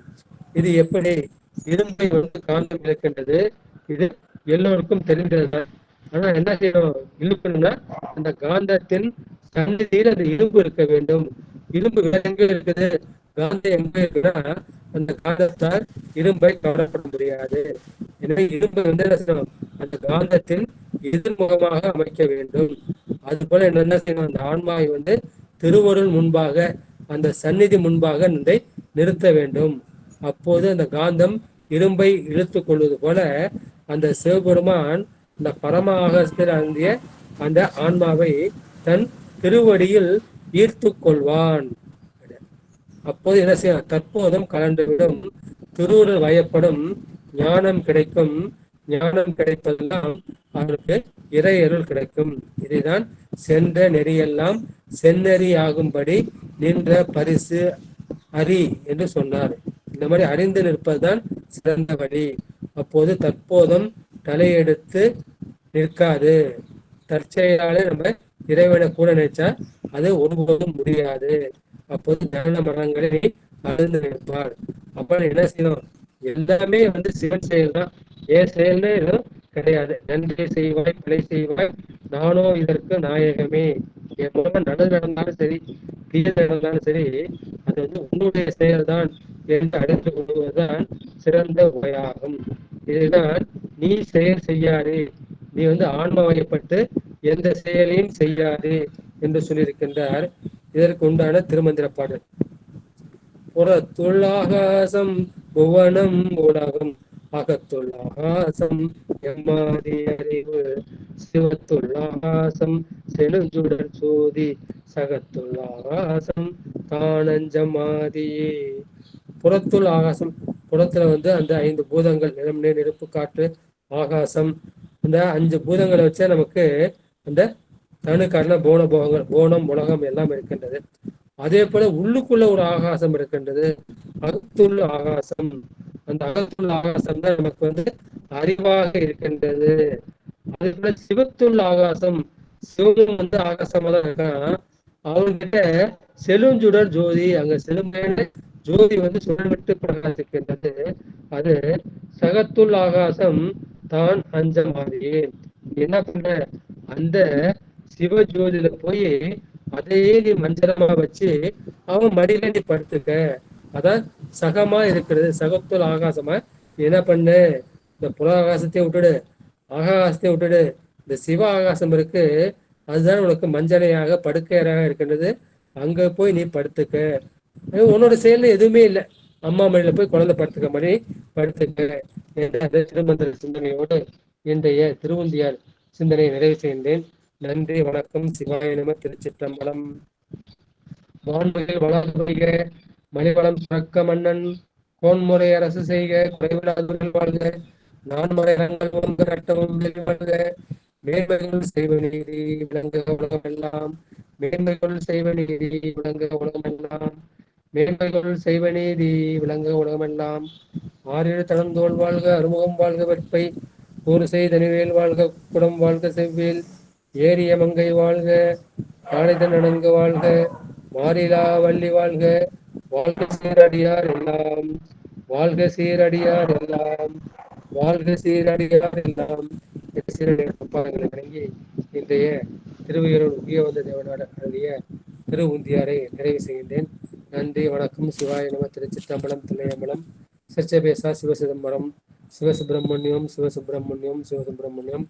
இது எப்படி? இரும்பை வந்து காந்தம் இழுக்கின்றது. இது எல்லோருக்கும் தெரிந்ததுதான். ஆனா என்ன செய்யணும்? இழுக்கணும்னா அந்த காந்தத்தின் சந்நிதியில் அந்த இரும்பு இருக்க வேண்டும். இரும்பு வேற எங்க இருக்குது? காந்தம் எங்க இருக்குன்னா அந்த காந்தத்தால் இரும்பை கவரப்பட முடியாது. எனவே இரும்பை வந்து என்ன செய்யணும்? அந்த காந்தத்தின் எதிர்முகமாக அமைக்க வேண்டும். அது போல என்ன செய்யணும்? அந்த ஆன்மாவை வந்து திருவருள் முன்பாக அந்த சந்நிதி முன்பாக நிறுத்த வேண்டும். அப்போது அந்த காந்தம் இரும்பை இழுத்து கொள்வது போல அந்த சிவபெருமான் இந்த பரம ஆகாசத்தில் அந்திய அந்த ஆன்மாவை தன் திருவடியில் ஈர்த்து கொள்வான். அப்போது என்ன செய்யும்? தற்போதும் கலந்துவிடும், திருவுருள் வயப்படும், ஞானம் கிடைக்கும். ஞானம் கிடைப்பதெல்லாம் அவருக்கு இறையருள் கிடைக்கும். இதைதான் சென்ற நெறியெல்லாம் செந்நெறி ஆகும்படி நின்ற பரிசு அறி என்று சொன்னார். இந்த மாதிரி அறிந்து நிற்பதுதான் சிறந்த வழி. அப்போது தற்போதும் தலையெடுத்து நிற்காது. தற்செயலாலே நம்ம இறைவனை கூட நினைச்சா அது ஒருபோதும் முடியாது. அப்போது ஞான மரங்களை அழுந்து நிற்பார். அப்புறம் என்ன செய்யணும்? எல்லாமே வந்து சிவன் செயல் தான். ஏன் செயல்னு எதுவும் கிடையாது. நன்றி செய்வாய், பிழை செய்வாய், நானோ இதற்கு நாயகமே. என் மூலமா நல்லது நடந்தாலும் சரி, தீயது நடந்தாலும் சரி, அது வந்து உன்னுடைய செயல்தான் என்று அறிந்து கொள்வதுதான் சிறந்த உரையாகும். இதுதான் நீ செயல் செய்யாது, நீ வந்து ஆன்மா வயப்பட்டு எந்த செயலையும் செய்யாது என்று சொல்லியிருக்கின்றார். இதற்கு உண்டான திருமந்திர பாடல். புறத்துள் ஆகாசம் புவனம் உலகம், அகத்துள் ஆகாசம் எம்மாதி அறிவு, சிவத்துள் ஆகாசம் செழுஞ்சுடர் சோதி, சகத்துள் ஆகாசம் தானஞ்சமாதியே. புறத்துள் ஆகாசம், புறத்துல வந்து அந்த 5 பூதங்கள், நிலம், நீர், நெருப்பு, காற்று, ஆகாசம், அந்த 5 பூதங்களை வச்சா நமக்கு அந்த தனு கரண போன போகங்கள், போனம் உலகம் எல்லாம் இருக்கின்றது. அதே போல உள்ளுக்குள்ள ஒரு ஆகாசம் இருக்கின்றது, அகத்துள்ள ஆகாசம். அந்த அகத்துள்ள ஆகாசம் தான் நமக்கு வந்து அறிவாக இருக்கின்றது. அதே போல சிவத்துள்ள ஆகாசம், சிவமும் வந்து ஆகாசமா தான் இருக்கான். அவங்கிட்ட செழுஞ்சுடர் ஜோதி, அங்க செழுமையான ஜோதி வந்து சுடர்விட்டு பிரகாசிக்கின்றது. அது சகத்துள் ஆகாசம் தான் அஞ்சமாதியே. என்ன பண்ற? அந்த சிவஜோதியில போய் அதையே நீ மஞ்சளமா வச்சு அவன் மடியில நீ படுத்துக்க. அதான் சகமா இருக்கிறது. சகத்துவ ஆகாசமா என்ன பண்ணு, இந்த புற ஆகாசத்தையும் விட்டுடு, ஆகாசத்தையும் விட்டுடு, இந்த சிவ ஆகாசம் இருக்கு, அதுதான் உனக்கு மஞ்சளையாக படுக்கையராக இருக்கின்றது. அங்க போய் நீ படுத்துக்க. உன்னோட செயல்ல எதுவுமே இல்லை. அம்மா மடியில போய் குழந்தை படுத்துக்க மாதிரி படுத்துக்க என்ற திருமந்திர சிந்தனையோடு இன்றைய திருவுந்தியார் சிந்தனையை நிறைவு செய்கின்றேன். நன்றி, வணக்கம். சிவாய நம. திருச்சிற்றம்பலம். வான்முகில் வளர்க, மணிவளம் சுரக்க மன்னன் கோன்முறை அரசு செய்க, குறைவிலாதுகள் வாழ்க, நான்முறை ரங்கள் ஓங்க நட்டமும் வாழ்க, மேன்மைகள் செய்வ நீதி விளங்க உலகம் எல்லாம், மேன்மைகள் செய்வ நீதி விளங்க உலகம் எல்லாம், மேன்மைகள் செய்வ நீதி விளங்க உலகமெல்லாம். ஆறிரு தளந்தோல் வாழ்க, அறுமுகம் வாழ்க, வெற்பை ஒரு செய்தனிவேல் வாழ்க, குடம் வாழ்க, செவ்வேல் ஏரிய மங்கை வாழ்க, நாளைதன் அணங்க வாழ்க, மாறிலா வள்ளி வாழ்க, வாழ்க சீரடியார் எல்லாம், வாழ்க சீரடியார் எல்லாம், வாழ்க சீரடியார் எல்லாம். சீரடியார் வழங்கி இன்றைய திருவையூர் உயர்வந்த தேவனார் அருளிய திருவுந்தியாரை நிறைவு செய்கின்றேன். நன்றி, வணக்கம். சிவாய நம. திருச்சிற்றம்பலம், தில்லையம்பலம், சிற்சபேசா, சிவசிதம்பரம், சிவசுப்பிரமணியம், சிவசுப்பிரமணியம், சிவசுப்பிரமணியம்.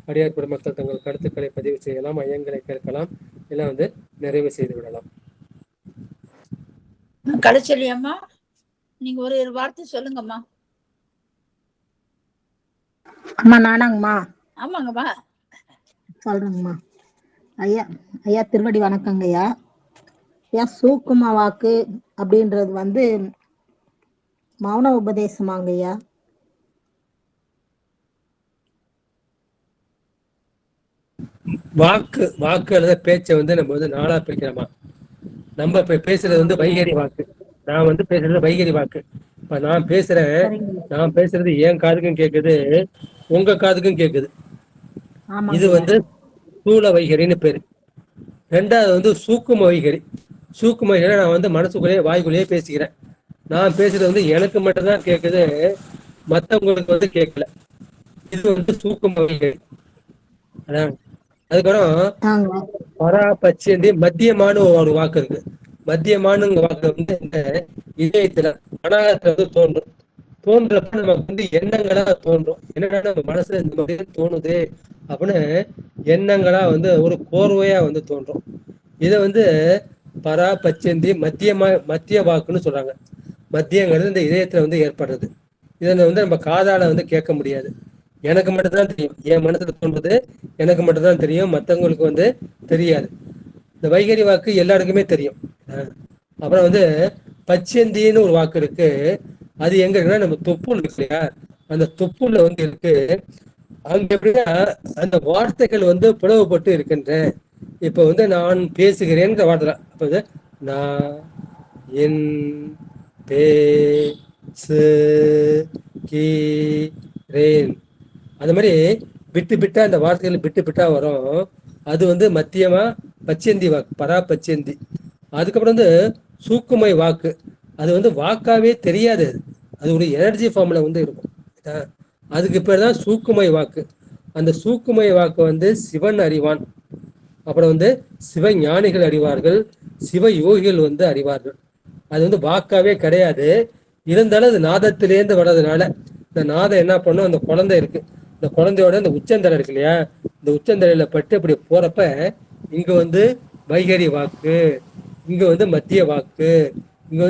அடியார் பெருமக்கள் தங்கள் கருத்துக்களை பதிவு செய்யலாம், ஐயங்களை கேட்கலாம், எல்லாம் நிறைவு செய்து விடலாம். கலைச்செல்வி அம்மா, நீங்க ஒரு வார்த்தை சொல்லுங்கம்மா. அம்மா நானாங்கம்மா? ஆமாங்கம்மா, சொல்றேங்கம்மா. ஐயா ஐயா திருவடி வணக்கங்க ஐயா. ஐயா சூக்கும வாக்கு அப்படின்றது மௌன உபதேசமாங்க ஐயா? வாக்கு அல்லது பேச்சை நம்ம நாளா பிரிக்கிறோமா? நம்ம பேசுறது வைகரி வாக்கு. நான் பேசுறது வைகரி வாக்கு. இப்ப நான் பேசுறது என் காதுக்கும் கேக்குது, உங்க காதுக்கும் கேக்குது. இது ஸ்தூல வைகரின்னு பேரு. ரெண்டாவது சூக்கும வைகரி. சூக்கும வைகரி நான் மனசுக்குள்ளேயே வாய்க்குள்ளேயே பேசிக்கிறேன். நான் பேசுறது எனக்கு மட்டும்தான் கேக்குது, மத்தவங்களுக்கு கேட்கல. இது சூக்கும வைகரி. அதுக்கப்புறம் பராபட்சந்தி மத்தியமான ஒரு வாக்கு இருக்கு. மத்தியமான வாக்கு இந்த இதயத்துல அனாகத்துல தோன்றும். தோன்றப்ப நமக்கு எண்ணங்களா தோன்றும். என்னன்னா நம்ம மனசுல இந்த மாதிரி தோணுது அப்படின்னு எண்ணங்களா ஒரு கோர்வையா தோன்றும். இதை பராபட்சந்தி மத்திய வாக்குன்னு சொல்றாங்க. மத்தியங்கிறது இந்த இதயத்துல ஏற்படுறது. இதை நம்ம காதால கேட்க முடியாது. எனக்கு மட்டும்தான் தெரியும். என் மனசுல தோன்றது எனக்கு மட்டும்தான் தெரியும், மற்றவங்களுக்கு தெரியாது. இந்த வைகரி வாக்கு எல்லாருக்குமே தெரியும். அப்புறம் பச்சந்தின்னு ஒரு வாக்கு இருக்கு. அது எங்க இருக்குன்னா நம்ம தொப்புள் இருக்கு இல்லையா, அந்த தொப்புள்ள இருக்கு. அங்க எப்படின்னா அந்த வார்த்தைகள் பிளவுபட்டு இருக்கின்ற. இப்ப நான் பேசுகிறேன்ற வார்த்தை, அப்ப நான் என் பேசுகிறேன், அந்த மாதிரி விட்டு விட்டா அந்த வார்த்தைகள் விட்டு விட்டா வரும். அது மத்தியமா பச்சந்தி வாக்கு, பராபச்சந்தி. அதுக்கப்புறம் சூக்குமை வாக்கு. அது வாக்காவே தெரியாது. அது ஒரு எனர்ஜி ஃபார்ம்ல இருக்கும். அதுக்கு பேர் தான் சூக்குமை வாக்கு. அந்த சூக்குமை வாக்கு சிவன் அறிவான். அப்புறம் சிவ ஞானிகள் அறிவார்கள், சிவ யோகிகள் அறிவார்கள். அது வாக்காவே கிடையாது. இருந்தாலும் அது நாதத்திலேருந்து வர்றதுனால இந்த நாதம் என்ன பண்ணும், அந்த குழந்தை இருக்கு, இந்த குழந்தையோட இந்த உச்சந்தலை இருக்கு இல்லையா, இந்த உச்சந்தலையில பட்டு இப்படி போறப்ப இங்க வைகரி வாக்கு, இங்க மத்திய வாக்கு, இங்க